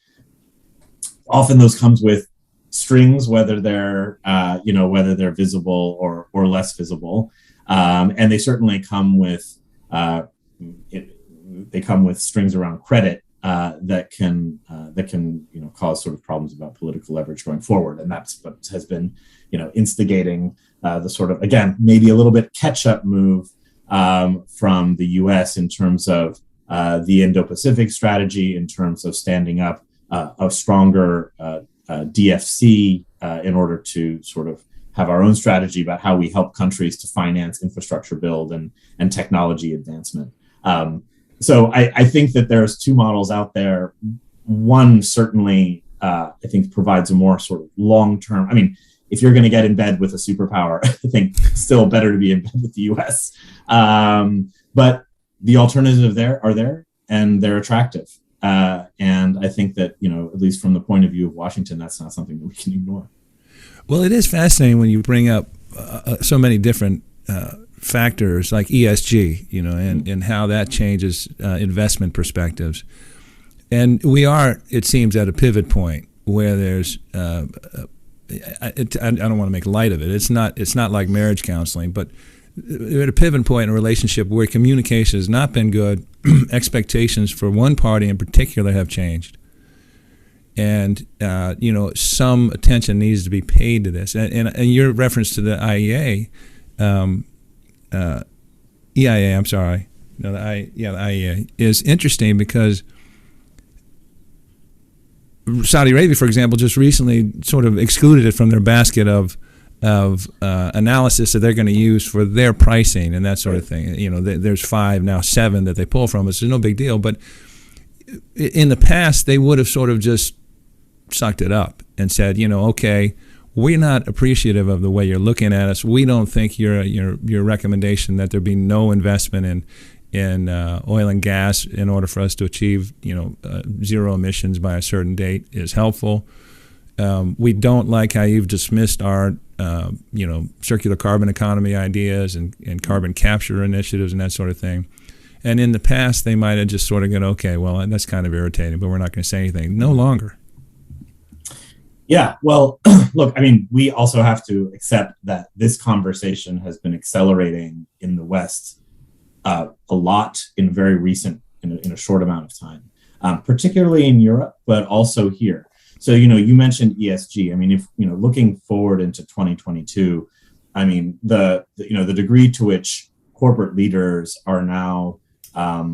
Often those comes with strings, whether they're visible or less visible, and they certainly come with strings around credit that can cause sort of problems about political leverage going forward, and that's what has been instigating the sort of, again, maybe a little bit catch-up move from the U.S. in terms of the Indo-Pacific strategy, in terms of standing up a stronger DFC in order to sort of have our own strategy about how we help countries to finance infrastructure build and technology advancement. So I think that there's two models out there. One certainly, I think, provides a more sort of long-term. I mean, if you're going to get in bed with a superpower, I think still better to be in bed with the U.S. But the alternatives are there, and they're attractive. And I think that, at least from the point of view of Washington, that's not something that we can ignore. Well, it is fascinating when you bring up so many different factors like ESG, and how that changes investment perspectives. And we are, it seems, at a pivot point where there's, I don't want to make light of it. It's not like marriage counseling, but we're at a pivot point in a relationship where communication has not been good. Expectations for one party in particular have changed. And, some attention needs to be paid to this. And your reference to the EIA, I'm sorry. No, the IEA is interesting because Saudi Arabia, for example, just recently sort of excluded it from their basket of analysis that they're going to use for their pricing and that sort of thing. There's 5, now 7 that they pull from us. It's no big deal. But in the past, they would have sort of just sucked it up and said, okay, we're not appreciative of the way you're looking at us. We don't think your recommendation that there be no investment in oil and gas in order for us to achieve zero emissions by a certain date is helpful. We don't like how you've dismissed our circular carbon economy ideas and carbon capture initiatives and that sort of thing. And in the past, they might have just sort of gone, okay, well, that's kind of irritating, but we're not going to say anything. No longer. Yeah, well, look, I mean, we also have to accept that this conversation has been accelerating in the West a lot in in a short amount of time, particularly in Europe, but also here. So, you mentioned ESG. I mean, if, looking forward into 2022, I mean, the degree to which corporate leaders are now are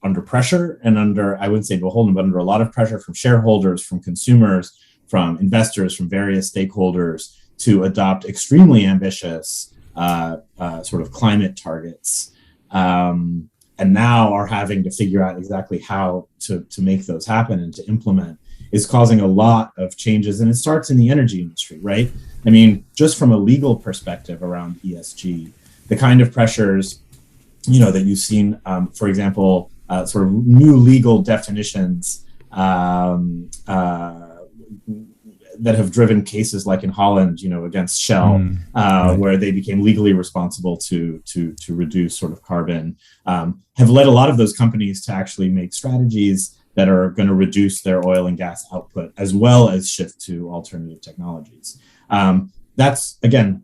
under pressure and I wouldn't say beholden, but under a lot of pressure from shareholders, from consumers, from investors, from various stakeholders to adopt extremely ambitious sort of climate targets. And now are having to figure out exactly how to make those happen and to implement, is causing a lot of changes. And it starts in the energy industry, right? I mean, just from a legal perspective around ESG, the kind of pressures, that you've seen, for example, sort of new legal definitions that have driven cases like in Holland, against Shell, right, where they became legally responsible to reduce sort of carbon, have led a lot of those companies to actually make strategies that are going to reduce their oil and gas output, as well as shift to alternative technologies. That's, again,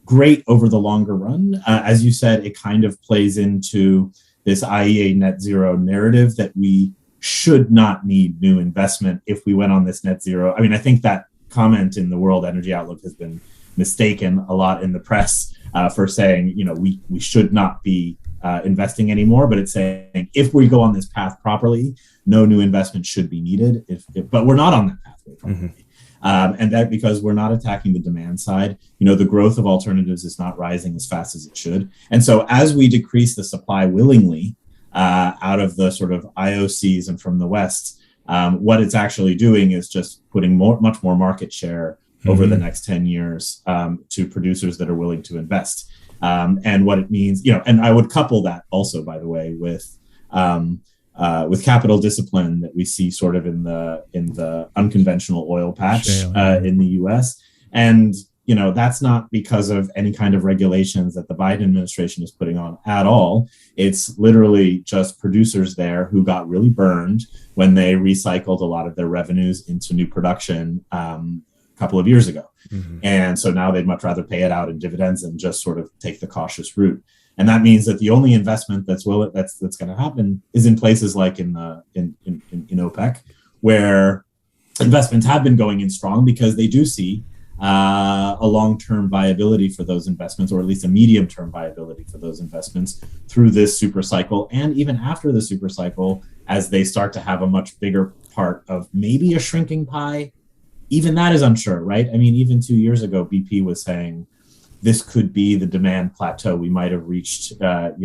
great over the longer run. As you said, it kind of plays into this IEA net zero narrative that we should not need new investment if we went on this net zero. I mean, I think that comment in the World Energy Outlook has been mistaken a lot in the press for saying, we should not be investing anymore, but it's saying if we go on this path properly, no new investment should be needed. But we're not on that pathway properly. And that because we're not attacking the demand side, the growth of alternatives is not rising as fast as it should. And so as we decrease the supply willingly out of the sort of IOCs and from the West, what it's actually doing is just putting much more market share over the next 10 years to producers that are willing to invest. And what it means, and I would couple that also, by the way, with capital discipline that we see sort of in the unconventional oil patch in the U.S. And that's not because of any kind of regulations that the Biden administration is putting on at all. It's literally just producers there who got really burned when they recycled a lot of their revenues into new production a couple of years ago. And so now they'd much rather pay it out in dividends and just sort of take the cautious route. And that means that the only investment that's going to happen is in places like in OPEC, where investments have been going in strong because they do see a long-term viability for those investments, or at least a medium-term viability for those investments through this super cycle, and even after the super cycle, as they start to have a much bigger part of maybe a shrinking pie. Even that is unsure, right? I mean, even 2 years ago, BP was saying this could be the demand plateau. We might have reached, that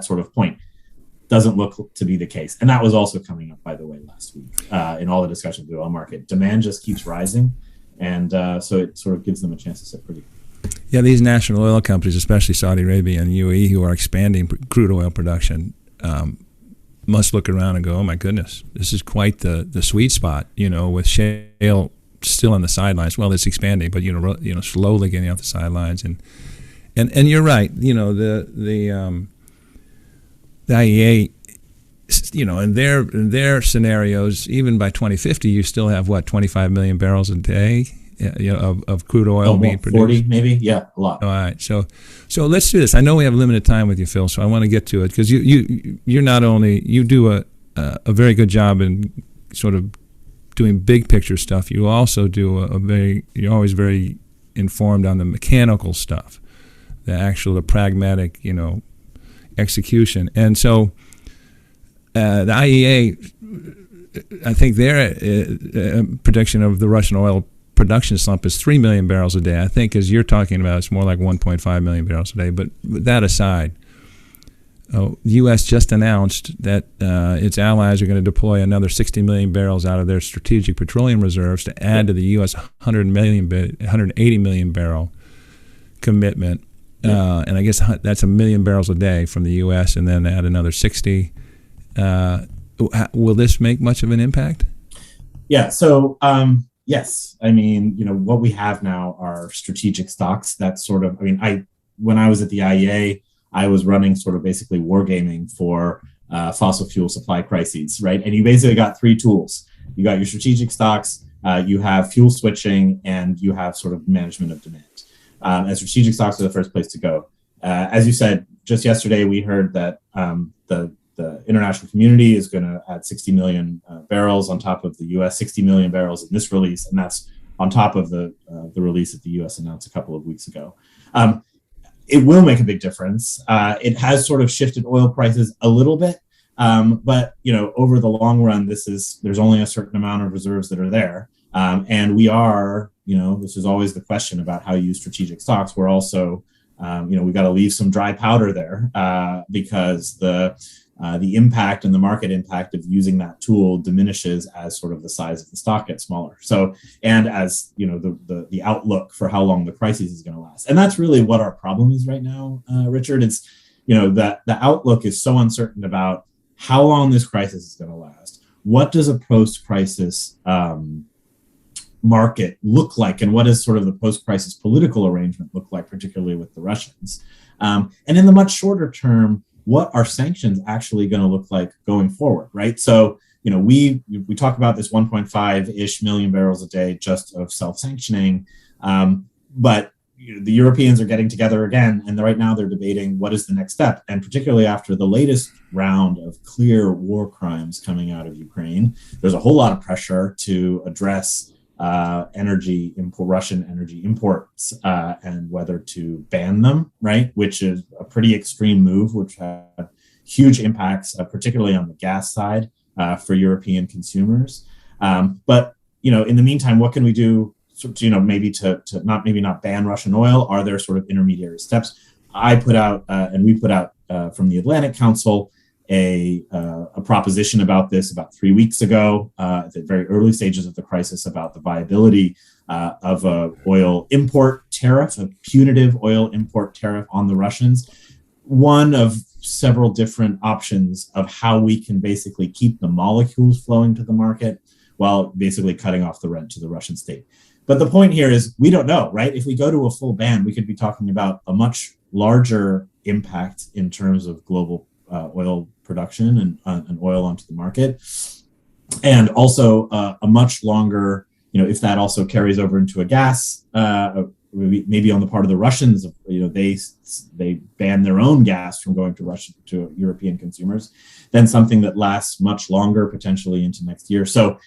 sort of point. Doesn't look to be the case. And that was also coming up, by the way, last week in all the discussions of the oil market. Demand just keeps rising. And so it sort of gives them a chance to sit pretty. Yeah, these national oil companies, especially Saudi Arabia and UAE, who are expanding crude oil production, must look around and go, oh, my goodness, this is quite the sweet spot, with shale still on the sidelines. Well, it's expanding, but slowly getting off the sidelines, and you're right. The IEA, in their scenarios, even by 2050, you still have 25 million barrels a day, of crude oil being produced. 40 maybe, yeah, a lot. All right, so let's do this. I know we have limited time with you, Phil, so I want to get to it because you're not only you do a very good job in sort of doing big picture stuff, you also do you're always very informed on the mechanical stuff, the pragmatic, execution. And so the IEA, I think their prediction of the Russian oil production slump is 3 million barrels a day. I think, as you're talking about, it's more like 1.5 million barrels a day. But that aside, the U.S. just announced that its allies are going to deploy another 60 million barrels out of their strategic petroleum reserves to add to the U.S. 180 million barrel commitment. And I guess that's a million barrels a day from the U.S. and then add another 60. Will this make much of an impact? Yeah. So, yes. I mean, what we have now are strategic stocks. That's sort of, when I was at the IEA, I was running sort of basically wargaming for fossil fuel supply crises, right? And you basically got three tools. You got your strategic stocks, you have fuel switching, and you have sort of management of demand. And strategic stocks are the first place to go. As you said, just yesterday, we heard that the international community is going to add 60 million barrels on top of the U.S. 60 million barrels in this release, and that's on top of the release that the U.S. announced a couple of weeks ago. It will make a big difference. It has sort of shifted oil prices a little bit, but over the long run, there's only a certain amount of reserves that are there, and we are, this is always the question about how you use strategic stocks. We're also, we got to leave some dry powder there because the impact and the market impact of using that tool diminishes as sort of the size of the stock gets smaller. So, and as the outlook for how long the crisis is going to last, and that's really what our problem is right now, Richard. It's that the outlook is so uncertain about how long this crisis is going to last. What does a post-crisis market look like, and what does sort of the post-crisis political arrangement look like, particularly with the Russians? And in the much shorter term, what are sanctions actually going to look like going forward, right? So, we talk about this 1.5-ish million barrels a day just of self-sanctioning, but the Europeans are getting together again, and right now they're debating what is the next step. And particularly after the latest round of clear war crimes coming out of Ukraine, there's a whole lot of pressure to address Russian energy imports, and whether to ban them, right? Which is a pretty extreme move, which had huge impacts, particularly on the gas side, for European consumers. But in the meantime, what can we do? Maybe to not ban Russian oil. Are there sort of intermediary steps? I put out and we put out from the Atlantic Council a proposition about this about 3 weeks ago, at the very early stages of the crisis, about the viability of a oil import tariff, a punitive oil import tariff on the Russians. One of several different options of how we can basically keep the molecules flowing to the market while basically cutting off the rent to the Russian state. But the point here is we don't know, right? If we go to a full ban, we could be talking about a much larger impact in terms of global oil production and oil onto the market. And also a much longer, if that also carries over into a gas, maybe on the part of the Russians, they ban their own gas from going to European consumers, then something that lasts much longer, potentially into next year. So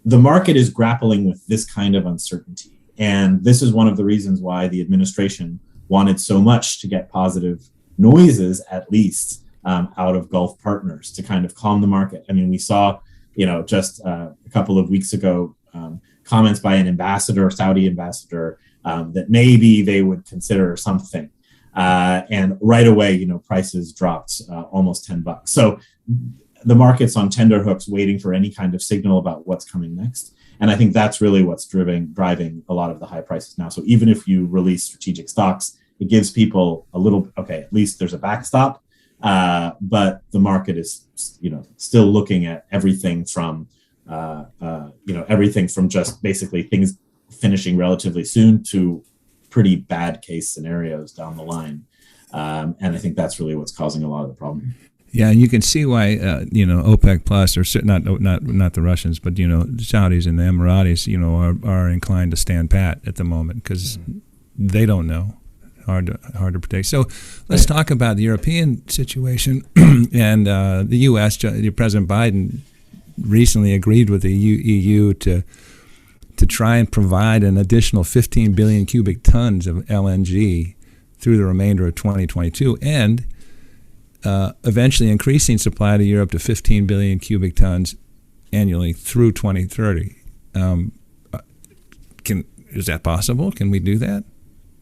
the market is grappling with this kind of uncertainty. And this is one of the reasons why the administration wanted so much to get positive noises, at least, out of Gulf partners to kind of calm the market. I mean, we saw, just a couple of weeks ago, comments by an ambassador, Saudi ambassador, that maybe they would consider something. And right away, prices dropped almost $10. So the market's on tenterhooks waiting for any kind of signal about what's coming next. And I think that's really what's driving a lot of the high prices now. So even if you release strategic stocks, it gives people a little, okay, at least there's a backstop. But the market is, still looking at everything from just basically things finishing relatively soon to pretty bad case scenarios down the line. And I think that's really what's causing a lot of the problem. Yeah, and you can see why OPEC Plus, or not the Russians, but the Saudis and the Emiratis, are inclined to stand pat at the moment because they don't know. Hard to predict. So let's talk about the European situation and the U.S. President Biden recently agreed with the EU to try and provide an additional 15 billion cubic tons of LNG through the remainder of 2022 and eventually increasing supply to Europe to 15 billion cubic tons annually through 2030. Is that possible? Can we do that?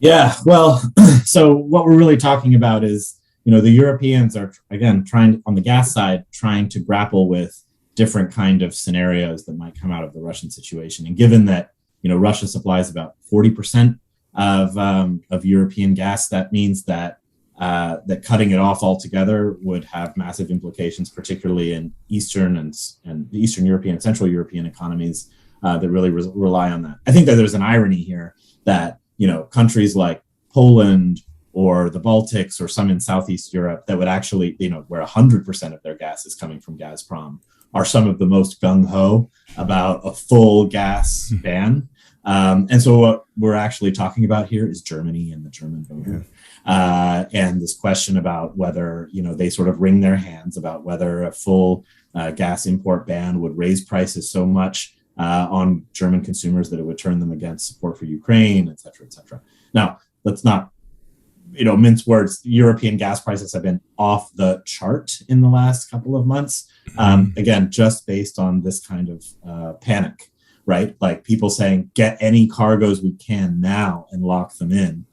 Yeah, well, so what we're really talking about is, the Europeans are, again, on the gas side, trying to grapple with different kind of scenarios that might come out of the Russian situation. And given that, Russia supplies about 40% of European gas, that means that cutting it off altogether would have massive implications, particularly in Eastern and the Eastern European and Central European economies that really rely on that. I think that there's an irony here that countries like Poland or the Baltics or some in Southeast Europe that would actually, where 100% of their gas is coming from Gazprom, are some of the most gung-ho about a full gas ban. And so what we're actually talking about here is Germany and the German voter. And this question about whether, they sort of wring their hands about whether a full gas import ban would raise prices so much on German consumers that it would turn them against support for Ukraine, et cetera, et cetera. Now, let's not, mince words. European gas prices have been off the chart in the last couple of months. Again, just based on this kind of panic, right? Like people saying, get any cargoes we can now and lock them in.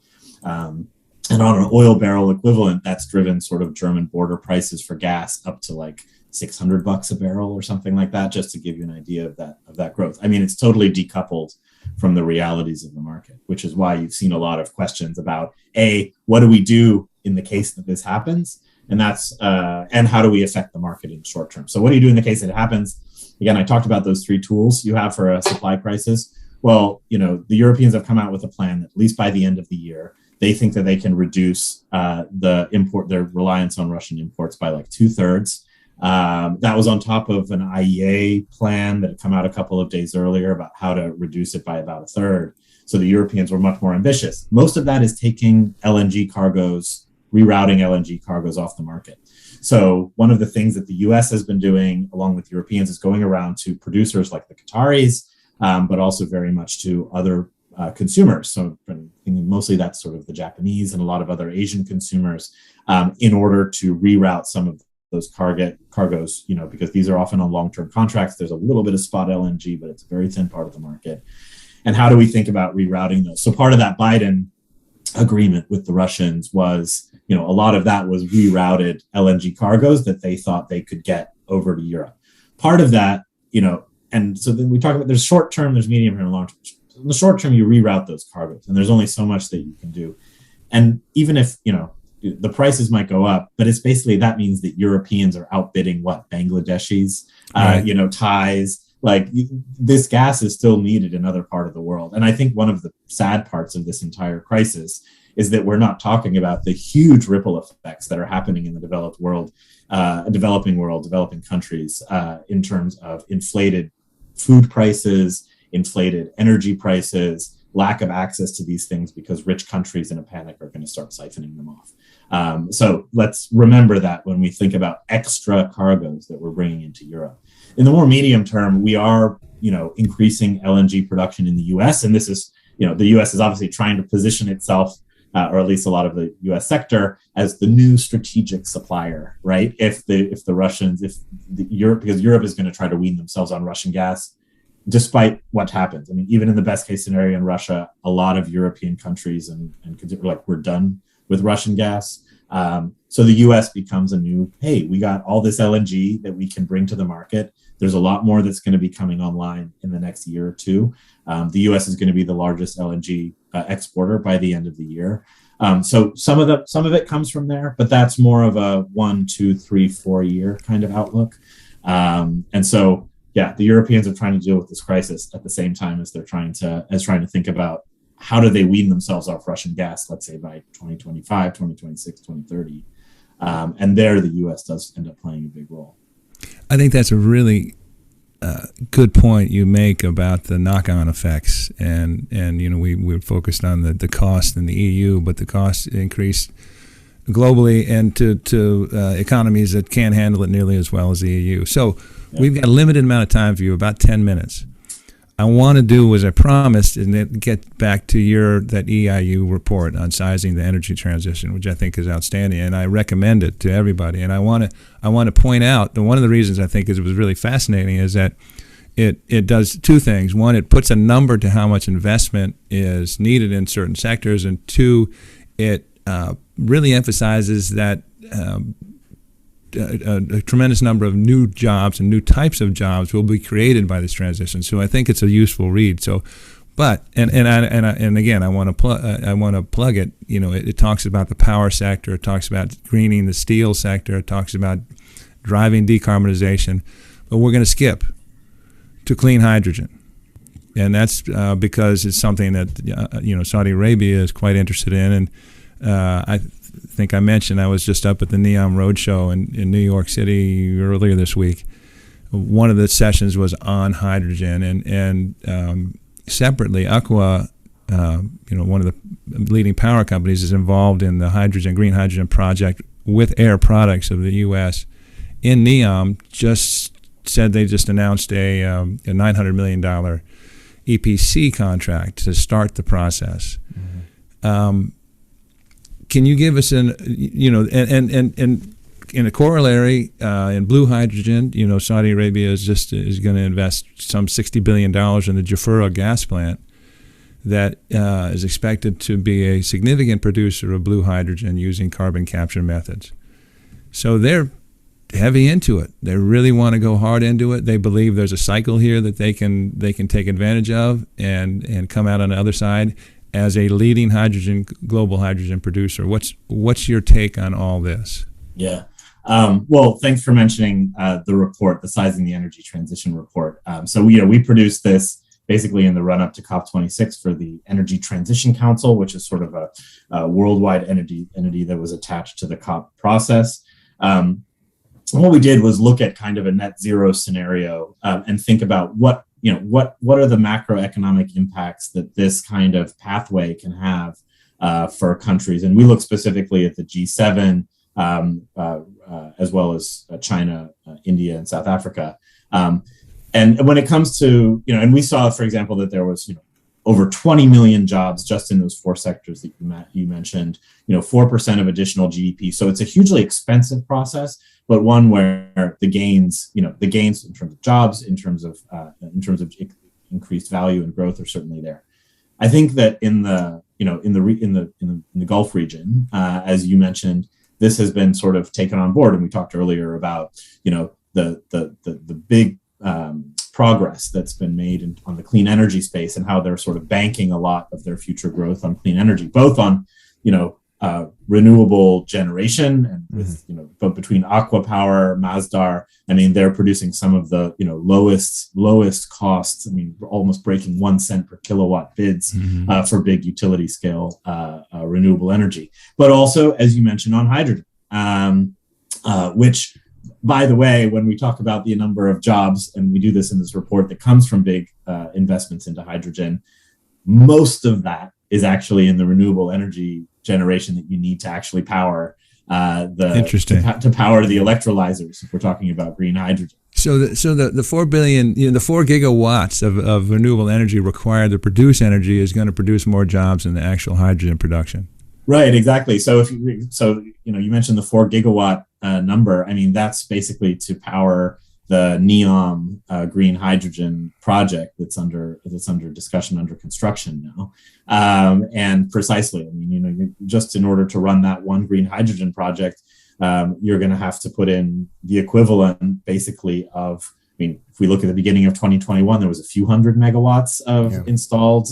And on an oil barrel equivalent, that's driven sort of German border prices for gas up to like $600 a barrel or something like that, just to give you an idea of that growth. I mean, it's totally decoupled from the realities of the market, which is why you've seen a lot of questions about what do we do in the case that this happens, and how do we affect the market in the short term. So what do you do in the case that it happens? Again, I talked about those three tools you have for a supply crisis. Well, the Europeans have come out with a plan that at least by the end of the year, they think that they can reduce their reliance on Russian imports by like 2/3. That was on top of an IEA plan that had come out a couple of days earlier about how to reduce it by about 1/3. So the Europeans were much more ambitious. Most of that is taking LNG cargoes, rerouting LNG cargoes off the market. So one of the things that the US has been doing along with Europeans is going around to producers like the Qataris but also very much to other consumers. So mostly that's sort of the Japanese and a lot of other Asian consumers, in order to reroute some of those cargoes, because these are often on long-term contracts. There's a little bit of spot LNG, but it's a very thin part of the market. And how do we think about rerouting those? So part of that Biden agreement with the Russians was, a lot of that was rerouted LNG cargoes that they thought they could get over to Europe. Part of that, and so then we talk about there's short term, there's medium term, and long term. In the short term, you reroute those cargoes, and there's only so much that you can do. And even if, the prices might go up, but it's basically, that means that Europeans are outbidding Bangladeshis, right. Thais. Like, this gas is still needed in other part of the world. And I think one of the sad parts of this entire crisis is that we're not talking about the huge ripple effects that are happening in the developed world, developing countries, in terms of inflated food prices, inflated energy prices, lack of access to these things because rich countries in a panic are going to start siphoning them off. So let's remember that when we think about extra cargoes that we're bringing into Europe. In the more medium term, we are, increasing LNG production in the U.S. And this is, the U.S. is obviously trying to position itself, or at least a lot of the U.S. sector, as the new strategic supplier, right? If Europe, because Europe is going to try to wean themselves on Russian gas, despite what happens. I mean, even in the best case scenario in Russia, a lot of European countries and we're done with Russian gas. So the U.S. becomes a new, hey, we got all this LNG that we can bring to the market. There's a lot more that's going to be coming online in the next year or two. The U.S. is going to be the largest LNG exporter by the end of the year. So some of it comes from there, but that's more of a 1, 2, 3, 4 year kind of outlook. And so, yeah, the Europeans are trying to deal with this crisis at the same time as they're trying to think about how do they wean themselves off Russian gas, let's say by 2025, 2026, 2030. And there the U.S. does end up playing a big role. I think that's a really good point you make about the knock-on effects. And we're focused on the cost in the EU, but the cost increased globally and to economies that can't handle it nearly as well as the EU. So we've got a limited amount of time for you, about 10 minutes. I want to do, as I promised, and then get back to that EIU report on sizing the energy transition, which I think is outstanding, and I recommend it to everybody. And I want to point out that one of the reasons I think it was really fascinating is that it does two things. One, it puts a number to how much investment is needed in certain sectors, and two, it really emphasizes that a tremendous number of new jobs and new types of jobs will be created by this transition. So I think it's a useful read. So, but and again, I want to plug it. It talks about the power sector. It talks about greening the steel sector. It talks about driving decarbonization. But we're going to skip to clean hydrogen, and that's because it's something that Saudi Arabia is quite interested in. And I think I mentioned I was just up at the NEOM roadshow in New York City earlier this week. One of the sessions was on hydrogen, and separately, Aqua, one of the leading power companies, is involved in the green hydrogen project with Air Products of the U.S. in NEOM. Just said they just announced a $900 million EPC contract to start the process. Mm-hmm. Can you give us and in a corollary in blue hydrogen? Saudi Arabia is going to invest some $60 billion in the Jafurah gas plant that is expected to be a significant producer of blue hydrogen using carbon capture methods. So they're heavy into it. They really want to go hard into it. They believe there's a cycle here that they can take advantage of and come out on the other side as a leading global hydrogen producer. What's your take on all this? Yeah. Well, thanks for mentioning the report, the Sizing the Energy Transition report. So we produced this basically in the run-up to COP26 for the Energy Transition Council, which is sort of a worldwide entity that was attached to the COP process. What we did was look at kind of a net zero scenario and think about what are the macroeconomic impacts that this kind of pathway can have for countries. And we look specifically at the G7 as well as China, India, and South Africa. And And when it comes to, and we saw, for example, that there was, over 20 million jobs just in those 4 sectors that you mentioned, 4% of additional GDP. So it's a hugely expensive process, but one where the gains in terms of jobs, in terms of increased value and growth are certainly there. I think that in the Gulf region, as you mentioned, this has been sort of taken on board, and we talked earlier about the big progress that's been made on the clean energy space and how they're sort of banking a lot of their future growth on clean energy, both on renewable generation and with but between Aqua Power, Masdar. I mean, they're producing some of the lowest costs. I mean, almost breaking 1 cent per kilowatt bids for big utility scale renewable energy. But also, as you mentioned, on hydrogen, which, by the way, when we talk about the number of jobs, and we do this in this report that comes from big investments into hydrogen, most of that is actually in the renewable energy generation that you need to actually power to power the electrolyzers, if we're talking about green hydrogen. So the 4 billion, the 4 gigawatts of renewable energy required to produce energy is going to produce more jobs than the actual hydrogen production. Right, exactly. So you mentioned the 4 gigawatt number. I mean, that's basically to power the NEOM green hydrogen project that's under discussion, under construction now. And precisely, I mean, just in order to run that one green hydrogen project, you're going to have to put in the equivalent, basically, of, I mean, if we look at the beginning of 2021, there was a few hundred megawatts of installed,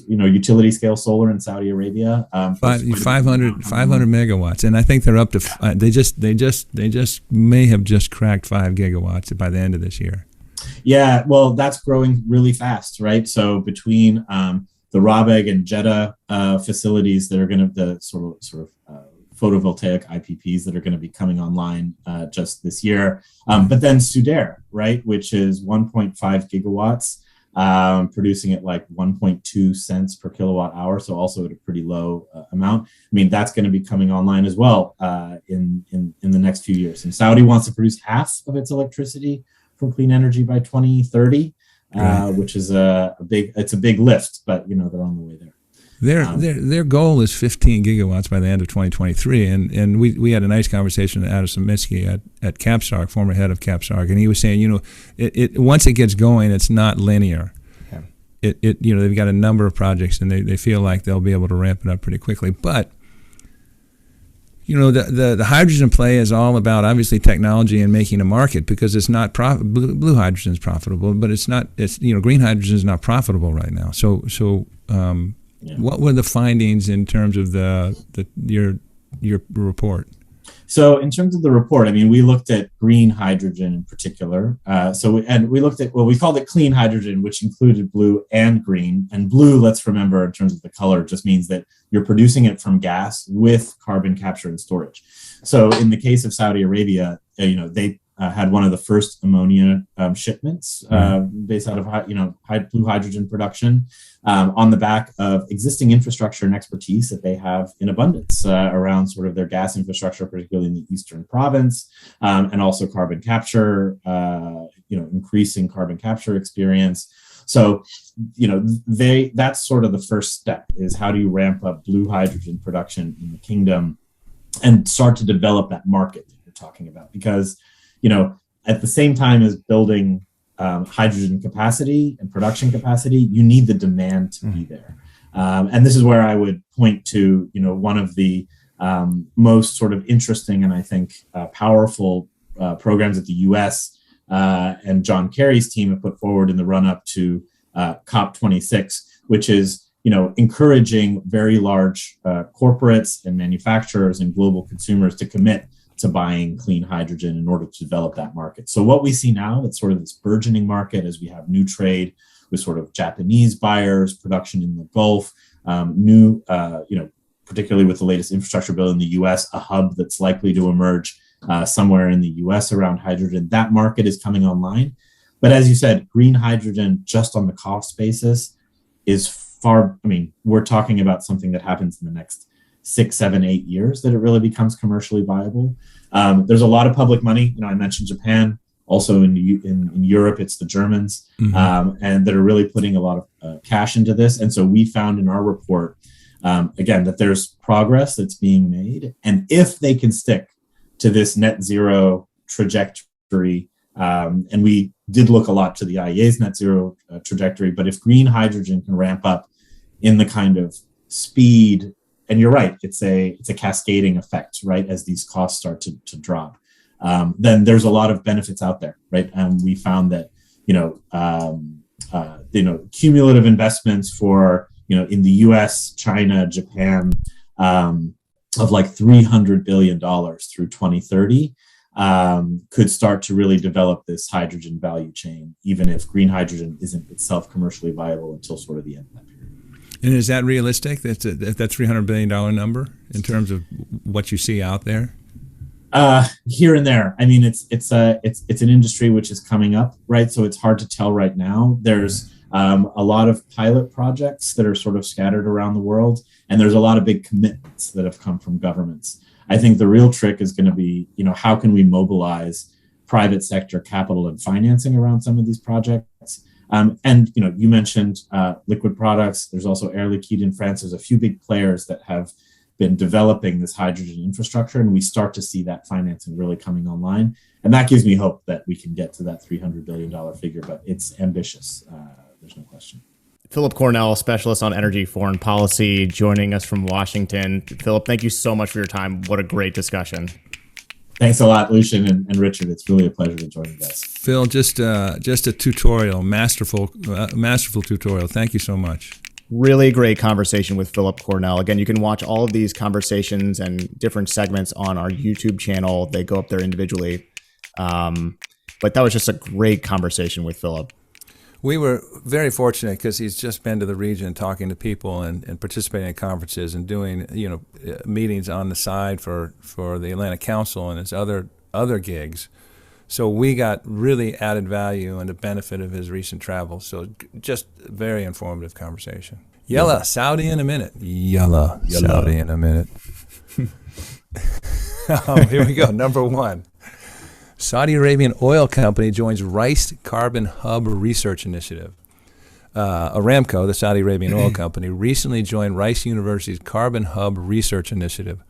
utility scale solar in Saudi Arabia. 500 megawatts, and I think they're up to. They just may have just cracked 5 gigawatts by the end of this year. Yeah, well, that's growing really fast, right? So between the Rabeg and Jeddah facilities that are going to the sort of photovoltaic IPPs that are going to be coming online just this year. But then Sudair, right, which is 1.5 gigawatts, producing at like 1.2 cents per kilowatt hour. So also at a pretty low amount. I mean, that's going to be coming online as well in the next few years. And Saudi wants to produce half of its electricity from clean energy by 2030, which is a big lift, but they're on the way there. Their goal is 15 gigawatts by the end of 2023, and we had a nice conversation with Adam Samitsky at Capsarg, former head of Capsarg, and he was saying, it once it gets going, it's not linear. Yeah. They've got a number of projects, and they feel like they'll be able to ramp it up pretty quickly. But the hydrogen play is all about, obviously, technology and making a market, because it's not blue hydrogen is profitable, but it's not. Green hydrogen is not profitable right now. What were the findings in terms of your report? So in terms of the report, I mean, we looked at green hydrogen in particular. We looked at, we called it clean hydrogen, which included blue and green. And blue, let's remember, in terms of the color, just means that you're producing it from gas with carbon capture and storage. So in the case of Saudi Arabia, they had one of the first ammonia shipments based out of blue hydrogen production on the back of existing infrastructure and expertise that they have in abundance around sort of their gas infrastructure, particularly in the eastern province, and also carbon capture, increasing carbon capture experience. So, that's sort of the first step, is how do you ramp up blue hydrogen production in the kingdom and start to develop that market that you're talking about, because at the same time as building hydrogen capacity and production capacity, you need the demand to be there. And this is where I would point to, one of the most sort of interesting and I think powerful programs that the U.S. And John Kerry's team have put forward in the run-up to COP26, which is, encouraging very large corporates and manufacturers and global consumers to commit to buying clean hydrogen in order to develop that market. So what we see now, that's sort of this burgeoning market, as we have new trade with sort of Japanese buyers, production in the Gulf, particularly with the latest infrastructure bill in the US, a hub that's likely to emerge somewhere in the US around hydrogen. That market is coming online. But as you said, green hydrogen, just on the cost basis, is we're talking about something that happens in the next 6, 7, 8 years that it really becomes commercially viable. There's a lot of public money. I mentioned Japan Also in Europe, it's the Germans, and that are really putting a lot of cash into this. And so we found in our report, again, that there's progress that's being made. And if they can stick to this net zero trajectory, and we did look a lot to the IEA's net zero trajectory, but if green hydrogen can ramp up in the kind of speed, and you're right, it's a cascading effect, right, as these costs start to drop, then there's a lot of benefits out there, right? We found that cumulative investments for in the U.S., China, Japan, of like $300 billion through 2030 could start to really develop this hydrogen value chain, even if green hydrogen isn't itself commercially viable until sort of the end of that period. And is that realistic? That $300 billion number in terms of what you see out there? Here and there. I mean, it's an industry which is coming up, right? So it's hard to tell right now. There's a lot of pilot projects that are sort of scattered around the world, and there's a lot of big commitments that have come from governments. I think the real trick is going to be, how can we mobilize private sector capital and financing around some of these projects? And you mentioned liquid products. There's also Air Liquide in France. There's a few big players that have been developing this hydrogen infrastructure, and we start to see that financing really coming online. And that gives me hope that we can get to that $300 billion figure, but it's ambitious. There's no question. Phillip Cornell, specialist on energy foreign policy, joining us from Washington. Phillip, thank you so much for your time. What a great discussion. Thanks a lot, Lucien and Richard. It's really a pleasure to join you guys. Phil, just a tutorial, masterful tutorial. Thank you so much. Really great conversation with Phillip Cornell. Again, you can watch all of these conversations and different segments on our YouTube channel. They go up there individually. But that was just a great conversation with Phillip. We were very fortunate because he's just been to the region talking to people and participating in conferences and doing meetings on the side for the Atlantic Council and his other gigs. So we got really added value and the benefit of his recent travel. So just a very informative conversation. Yallah, Saudi in a minute. Yallah, Saudi in a minute. Here we go. Number one. Saudi Arabian oil company joins Rice Carbon Hub Research Initiative. Aramco, the Saudi Arabian oil company, recently joined Rice University's Carbon Hub Research Initiative,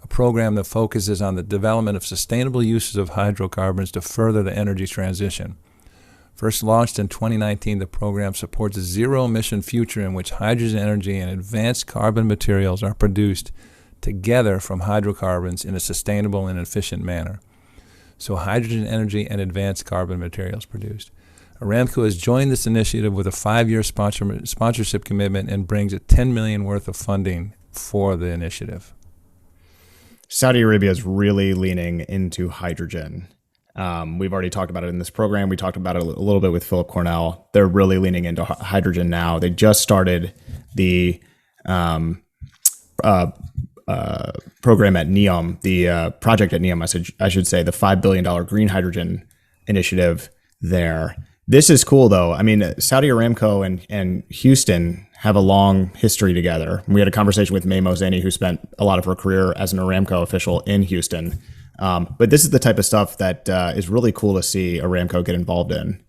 a program that focuses on the development of sustainable uses of hydrocarbons to further the energy transition. First launched in 2019, the program supports a zero-emission future in which hydrogen energy and advanced carbon materials are produced together from hydrocarbons in a sustainable and efficient manner. So hydrogen energy and advanced carbon materials produced. Aramco has joined this initiative with a 5-year sponsorship commitment and brings $10 million worth of funding for the initiative. Saudi Arabia is really leaning into hydrogen. We've already talked about it in this program. We talked about it a little bit with Phillip Cornell. They're really leaning into hydrogen now. They just started the program at NEOM, the project at NEOM, I should say, the $5 billion green hydrogen initiative there. This is cool, though. I mean, Saudi Aramco and Houston have a long history together. We had a conversation with May Mozani, who spent a lot of her career as an Aramco official in Houston. But this is the type of stuff that is really cool to see Aramco get involved in.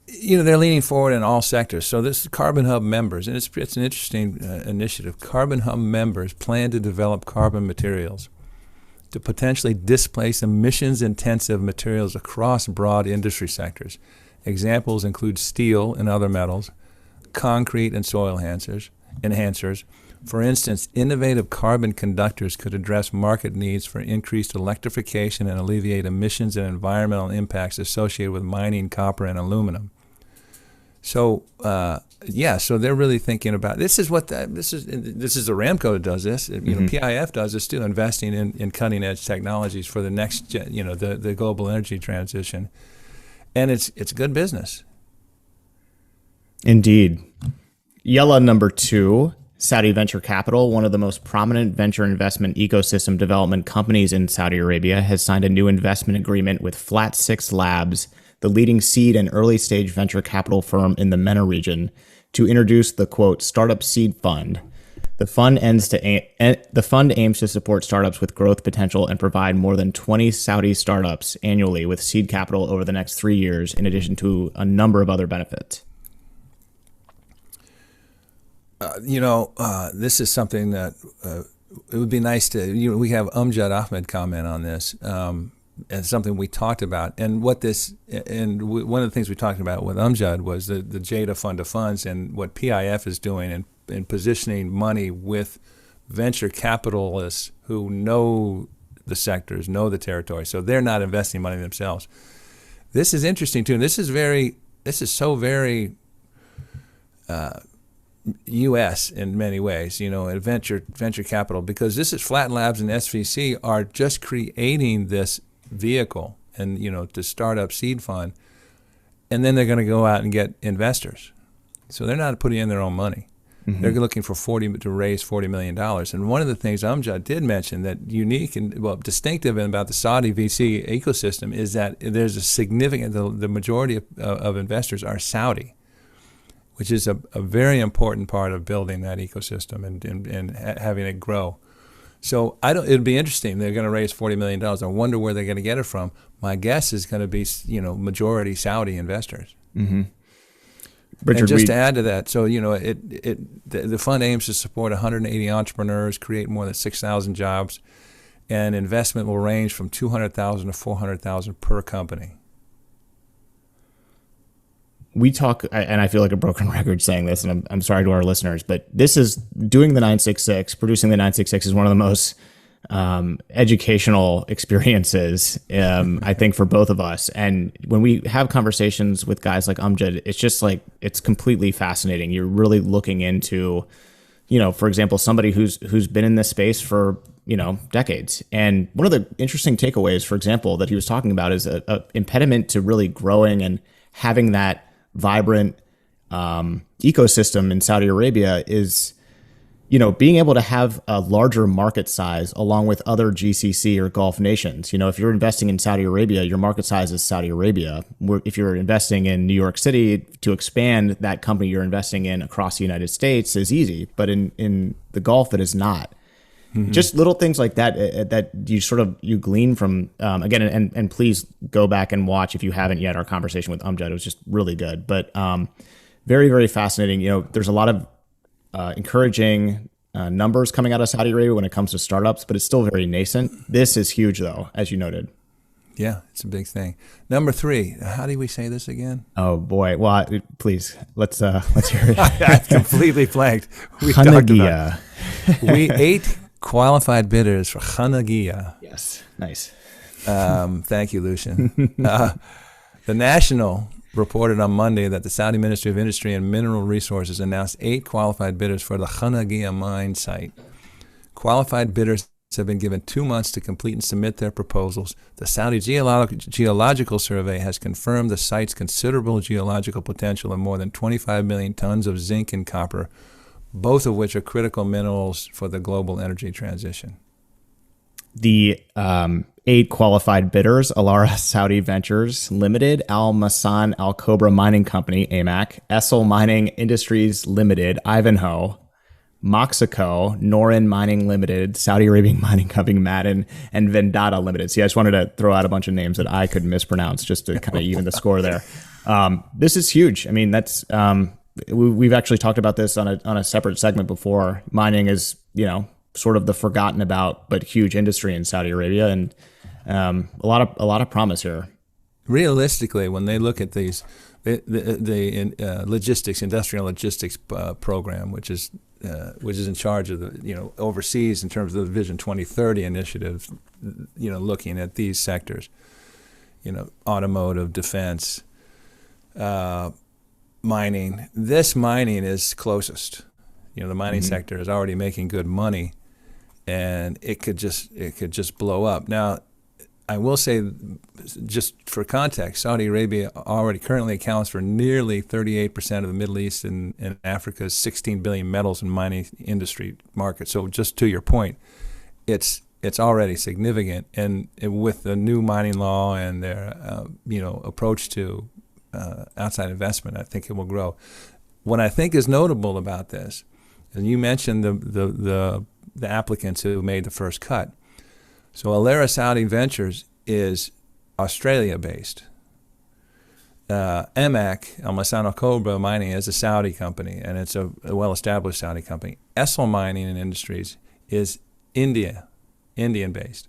They're leaning forward in all sectors. So this Carbon Hub members, and it's an interesting initiative. Carbon Hub members plan to develop carbon materials to potentially displace emissions-intensive materials across broad industry sectors. Examples include steel and other metals, concrete and soil enhancers. For instance, innovative carbon conductors could address market needs for increased electrification and alleviate emissions and environmental impacts associated with mining copper and aluminum. So, so they're really thinking about this is Aramco that does this. PIF does this too, investing in cutting edge technologies for the next, the global energy transition, and it's good business. Indeed. Yallah, number 2, Saudi Venture Capital, one of the most prominent venture investment ecosystem development companies in Saudi Arabia, has signed a new investment agreement with Flat 6 Labs, the leading seed and early stage venture capital firm in the MENA region, to introduce the, quote, Startup Seed Fund. The fund aims to support startups with growth potential and provide more than 20 Saudi startups annually with seed capital over the next 3 years, in addition to a number of other benefits. This is something that it would be nice to, we have Amjad Ahmed comment on this. And something we talked about, and one of the things we talked about with Amjad was the JADA fund of funds and what PIF is doing in positioning money with venture capitalists who know the sectors, know the territory, so they're not investing money themselves. This is interesting too, and this is so very U.S. in many ways, venture capital, because this is Flat Labs and SVC are just creating this vehicle and to start up seed fund, and then they're going to go out and get investors. So they're not putting in their own money. Mm-hmm. They're looking for to raise $40 million. And one of the things Amjad did mention that unique and distinctive about the Saudi VC ecosystem is that there's a significant, the majority of investors are Saudi, which is a very important part of building that ecosystem and having it grow. So it'll be interesting. They're going to raise $40 million. I wonder where they're going to get it from. My guess is going to be, majority Saudi investors. Mm-hmm. Richard, and just to add to that, so the fund aims to support 180 entrepreneurs, create more than 6,000 jobs, and investment will range from $200,000 to $400,000 per company. We talk, and I feel like a broken record saying this, and I'm sorry to our listeners, but this is doing the 966, producing the 966 is one of the most educational experiences, I think, for both of us. And when we have conversations with guys like Amjad, it's just like, it's completely fascinating. You're really looking into, for example, somebody who's been in this space for, decades. And one of the interesting takeaways, for example, that he was talking about is a impediment to really growing and having that vibrant ecosystem in Saudi Arabia is, being able to have a larger market size along with other GCC or Gulf nations. If you're investing in Saudi Arabia, your market size is Saudi Arabia. If you're investing in New York City, to expand that company you're investing in across the United States is easy, but in the Gulf, it is not. Mm-hmm. Just little things like that that you glean from, again, and please go back and watch if you haven't yet our conversation with Amjad. It was just really good, but very, very fascinating. There's a lot of encouraging numbers coming out of Saudi Arabia when it comes to startups, but it's still very nascent. This is huge, though, as you noted. Yeah, it's a big thing. Number 3, how do we say this again? Oh boy! Well, please let's hear it. I completely blanked. We talked about we 8 qualified bidders for Khanagia. Yes, nice. Thank you, Lucien. The National reported on Monday that the Saudi Ministry of Industry and Mineral Resources announced 8 qualified bidders for the Khanagia mine site. Qualified bidders have been given 2 months to complete and submit their proposals. The Saudi Geological Survey has confirmed the site's considerable geological potential of more than 25 million tons of zinc and copper, both of which are critical minerals for the global energy transition. The 8 qualified bidders: Alara Saudi Ventures Limited, Al Masan Al Cobra Mining Company, AMAC, Essel Mining Industries Limited, Ivanhoe, Moxico, Norin Mining Limited, Saudi Arabian Mining Company, Madden, and Vendata Limited. See, I just wanted to throw out a bunch of names that I could mispronounce just to kind of even the score there. This is huge. I mean, that's we've actually talked about this on a separate segment before. Mining is, sort of the forgotten about but huge industry in Saudi Arabia, and a lot of promise here. Realistically, when they look at these, the logistics, industrial logistics program, which is in charge of the overseas in terms of the Vision 2030 initiative, looking at these sectors, automotive, defense, mining. This mining is closest. The mining mm-hmm. sector is already making good money, and it could just blow up. Now, I will say, just for context, Saudi Arabia already currently accounts for nearly 38% of the Middle East and Africa's 16 billion metals and mining industry market. So just to your point, it's already significant. And with the new mining law and their approach to outside investment, I think it will grow. What I think is notable about this, And you mentioned the applicants who made the first cut. So Alara Saudi Ventures is Australia-based. EMAC, Al Masana Cobra Mining, is a Saudi company, and it's a well-established Saudi company. Essel Mining and Industries is Indian-based.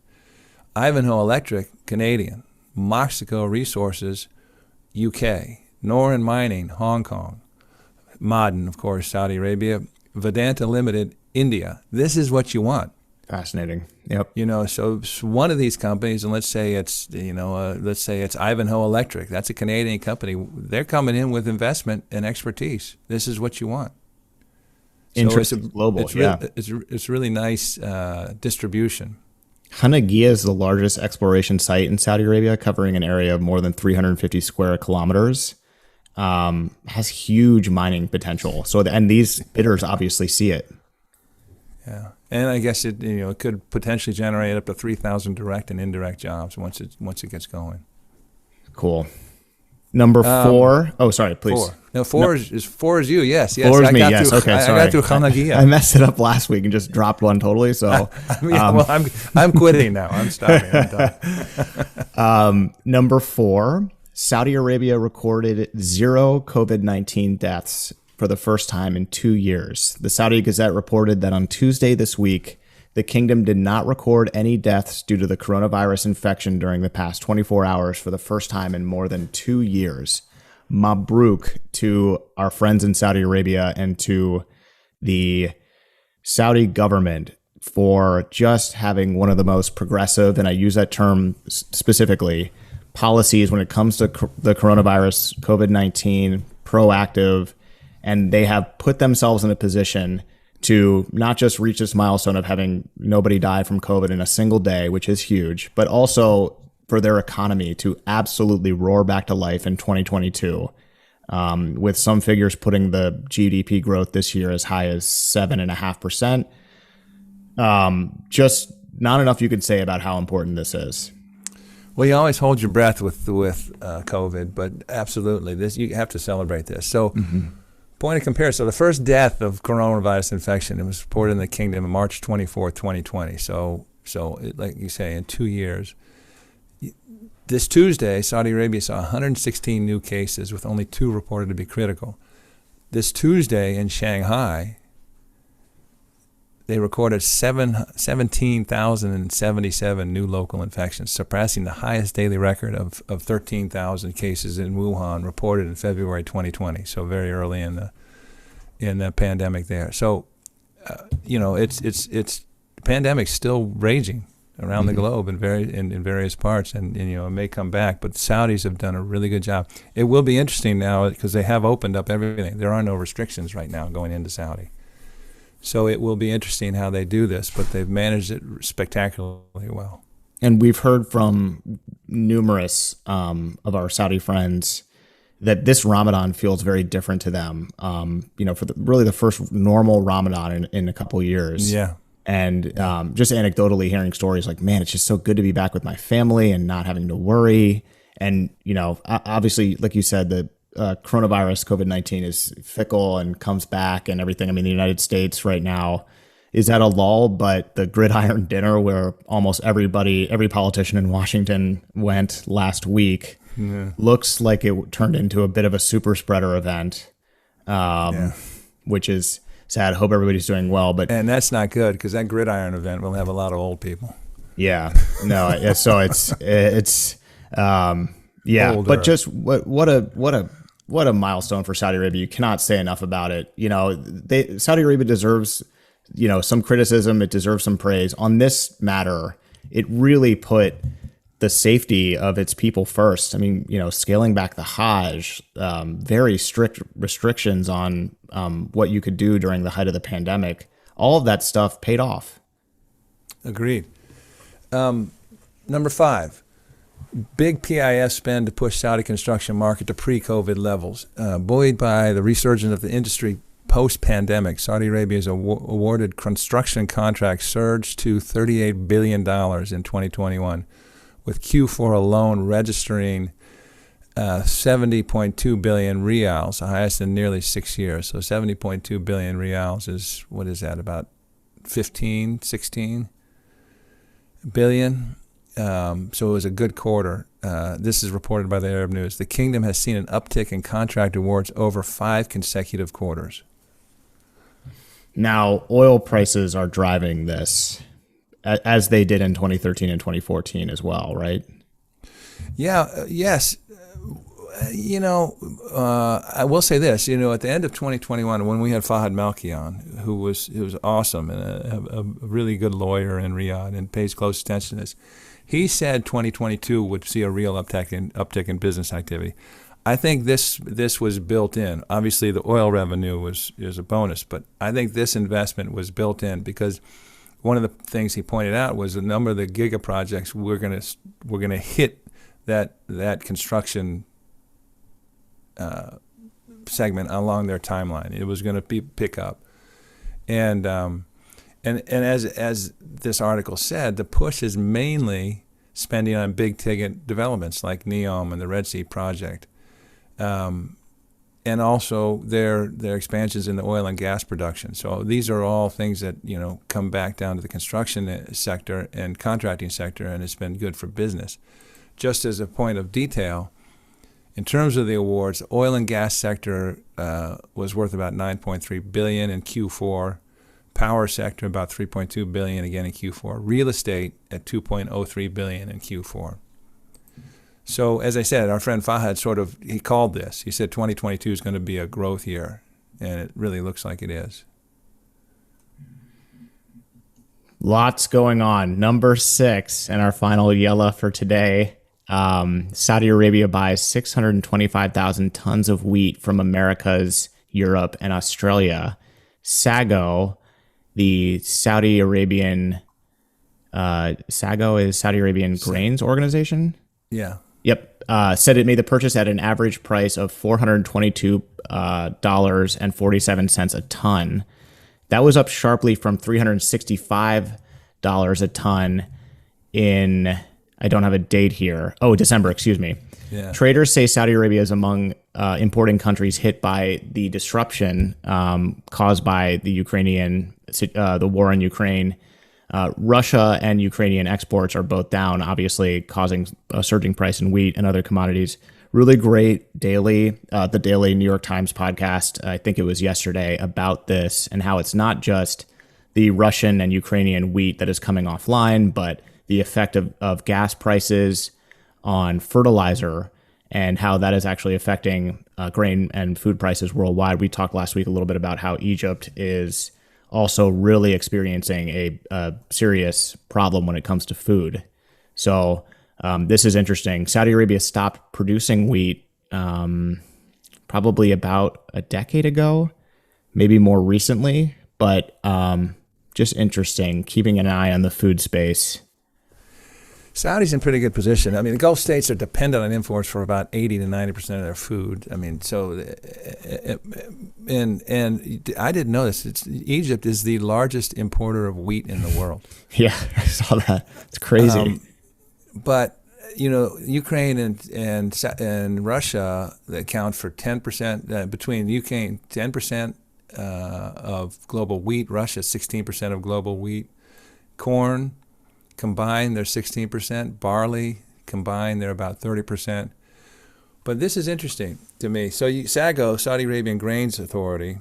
Ivanhoe Electric, Canadian. Moxico Resources, UK. Norin Mining, Hong Kong. Ma'aden, of course, Saudi Arabia. Vedanta Limited, India. This is what you want. Fascinating. Yep. So one of these companies, and let's say it's Ivanhoe Electric. That's a Canadian company. They're coming in with investment and expertise. This is what you want. Interest is global. It's really nice distribution. Hanagia is the largest exploration site in Saudi Arabia, covering an area of more than 350 square kilometers. Has huge mining potential. And these bidders obviously see it. Yeah. And I guess it could potentially generate up to 3,000 direct and indirect jobs once it gets going. Cool. Number 4. Oh, sorry, please. 4. No, 4 is you. Yes. 4 is me. Yes. Okay. Sorry. I got through Khanagia. I messed it up last week and just dropped one totally. So. I'm quitting now. I'm stopping. I'm done. Number 4. Saudi Arabia recorded 0 COVID-19 deaths for the first time in 2 years. The Saudi Gazette reported that on Tuesday this week, the kingdom did not record any deaths due to the coronavirus infection during the past 24 hours for the first time in more than 2 years. Mabruk to our friends in Saudi Arabia and to the Saudi government for just having one of the most progressive, and I use that term specifically, policies when it comes to the coronavirus, COVID-19, proactive, and they have put themselves in a position to not just reach this milestone of having nobody die from COVID in a single day, which is huge, but also for their economy to absolutely roar back to life in 2022, with some figures putting the GDP growth this year as high as 7.5%. Just not enough you could say about how important this is. Well, you always hold your breath with COVID, but absolutely, you have to celebrate this. So. Mm-hmm. Point of comparison. So the first death of coronavirus infection, it was reported in the kingdom on March 24, 2020. So like you say, in 2 years. This Tuesday, Saudi Arabia saw 116 new cases with only 2 reported to be critical. This Tuesday in Shanghai, they recorded 17,077 new local infections, surpassing the highest daily record of 13,000 cases in Wuhan reported in February 2020. So very early in the pandemic there. So, it's pandemic's still raging around the globe in various parts, and it may come back. But the Saudis have done a really good job. It will be interesting now because they have opened up everything. There are no restrictions right now going into Saudi. So it will be interesting how they do this, but they've managed it spectacularly well. And we've heard from numerous of our Saudi friends that this Ramadan feels very different to them. For the first normal Ramadan in a couple of years. Yeah. And just anecdotally hearing stories like, man, it's just so good to be back with my family and not having to worry. And obviously, like you said, the coronavirus, COVID-19 is fickle and comes back and everything. I mean, the United States right now is at a lull, but the gridiron dinner where almost every politician in Washington went last week looks like it turned into a bit of a super spreader event, which is sad. Hope everybody's doing well. And that's not good because that gridiron event will have a lot of old people. Yeah. No. So it's older. But just what a milestone for Saudi Arabia. You cannot say enough about it. Saudi Arabia deserves, some criticism. It deserves some praise. On this matter, it really put the safety of its people first. I mean, scaling back the Hajj, very strict restrictions on what you could do during the height of the pandemic. All of that stuff paid off. Agreed. Number 5. Big PIF spend to push Saudi construction market to pre-COVID levels. Buoyed by the resurgence of the industry post-pandemic, Saudi Arabia's awarded construction contracts surged to $38 billion in 2021, with Q4 alone registering 70.2 billion reals, the highest in nearly 6 years. So 70.2 billion reals is, what is that, about 15, 16 billion? So it was a good quarter. This is reported by the Arab News. The kingdom has seen an uptick in contract awards over 5 consecutive quarters. Now, oil prices are driving this, as they did in 2013 and 2014 as well, right? Yeah, yes. I will say this. At the end of 2021, when we had Fahad Malki on, who was awesome and a really good lawyer in Riyadh and pays close attention to this, he said 2022 would see a real uptick in business activity. I think this was built in. Obviously, the oil revenue is a bonus, but I think this investment was built in because one of the things he pointed out was a number of the giga projects we're gonna hit that construction segment along their timeline. It was going to pick up, and as this article said, the push is mainly spending on big ticket developments like NEOM and the Red Sea project, and also their expansions in the oil and gas production. So these are all things that come back down to the construction sector and contracting sector, and it's been good for business. Just as a point of detail, in terms of the awards, the oil and gas sector was worth about $9.3 billion in Q4. Power sector about $3.2 billion again in Q4. Real estate at $2.03 billion in Q4. So as I said, our friend Fahad he called this. He said 2022 is going to be a growth year, and it really looks like it is. Lots going on. Number 6 and our final Yallah for today. Saudi Arabia buys 625,000 tons of wheat from Americas, Europe, and Australia. SAGO, the Saudi Arabian, SAGO is Saudi Arabian Grains Organization? Yeah. Yep. Said it made the purchase at an average price of $422.47 a ton. That was up sharply from $365 a ton in... I don't have a date here. Oh, December, excuse me. Yeah. Traders say Saudi Arabia is among importing countries hit by the disruption caused by the war in Ukraine. Russia and Ukrainian exports are both down, obviously causing a surging price in wheat and other commodities. Really great daily, the daily New York Times podcast, I think it was yesterday, about this and how it's not just the Russian and Ukrainian wheat that is coming offline, but the effect of gas prices on fertilizer and how that is actually affecting grain and food prices worldwide. We talked last week a little bit about how Egypt is also really experiencing a serious problem when it comes to food. So this is interesting. Saudi Arabia stopped producing wheat probably about a decade ago, maybe more recently, but just interesting, keeping an eye on the food space. Saudi's in pretty good position. I mean, the Gulf states are dependent on imports for about 80 to 90% of their food. I mean, so, and I didn't know this. Egypt is the largest importer of wheat in the world. Yeah, I saw that. It's crazy. But Ukraine and Russia account for 10%. Between Ukraine, 10% of global wheat. Russia, 16% of global wheat. Corn. Combined, they're 16%. Barley, combined, they're about 30%. But this is interesting to me. So SAGO, Saudi Arabian Grains Authority,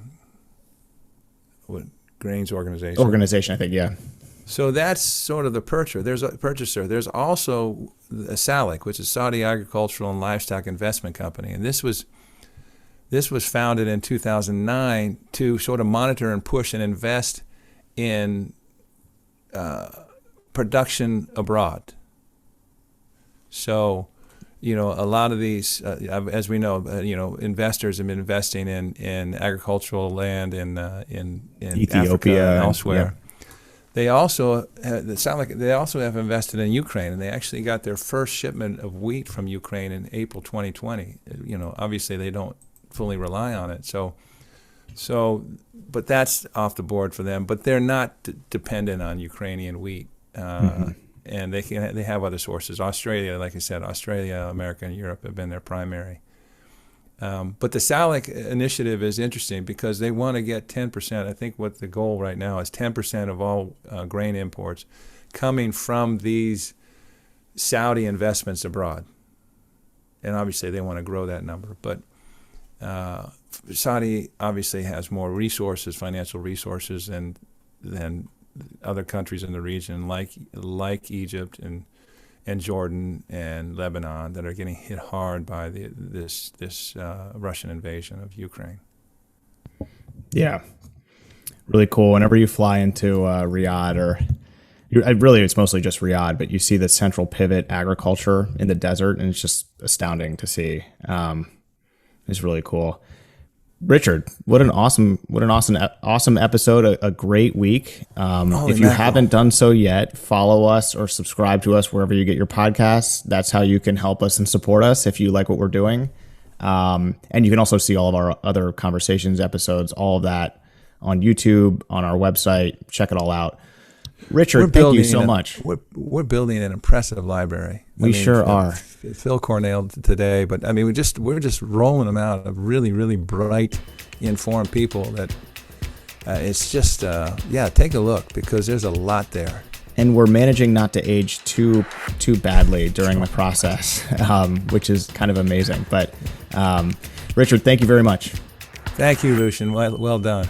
Grains Organization. Organization, I think, yeah. So that's sort of the purchaser. There's also SALIC, which is Saudi Agricultural and Livestock Investment Company. And this was founded in 2009 to sort of monitor and push and invest in production abroad. So, a lot of these, as we know, investors have been investing in agricultural land in Ethiopia Africa and elsewhere. Yeah. They also have invested in Ukraine, and they actually got their first shipment of wheat from Ukraine in April 2020. Obviously they don't fully rely on it. So, but that's off the board for them. But they're not dependent on Ukrainian wheat. and they have other sources. Australia, like I said, Australia, America, and Europe have been their primary. But the SALIC initiative is interesting because they want to get 10%. I think what the goal right now is 10% of all grain imports coming from these Saudi investments abroad. And obviously they want to grow that number. But Saudi obviously has more resources, financial resources, than other countries in the region, like Egypt and Jordan and Lebanon, that are getting hit hard by this Russian invasion of Ukraine. Yeah, really cool. Whenever you fly into Riyadh, really it's mostly just Riyadh, but you see the central pivot agriculture in the desert, and it's just astounding to see. It's really cool. Richard, what an awesome episode, a great week. If you haven't done so yet, follow us or subscribe to us wherever you get your podcasts. That's how you can help us and support us if you like what we're doing. And you can also see all of our other conversations episodes, all of that on YouTube, on our website. Check it all out. Richard, thank you so much. We're building an impressive library. We sure are. Phil Cornell today, but I mean, we're just rolling them out of really, really bright, informed people that it's just, take a look, because there's a lot there. And we're managing not to age too badly during the process, which is kind of amazing. But Richard, thank you very much. Thank you, Lucien. Well done.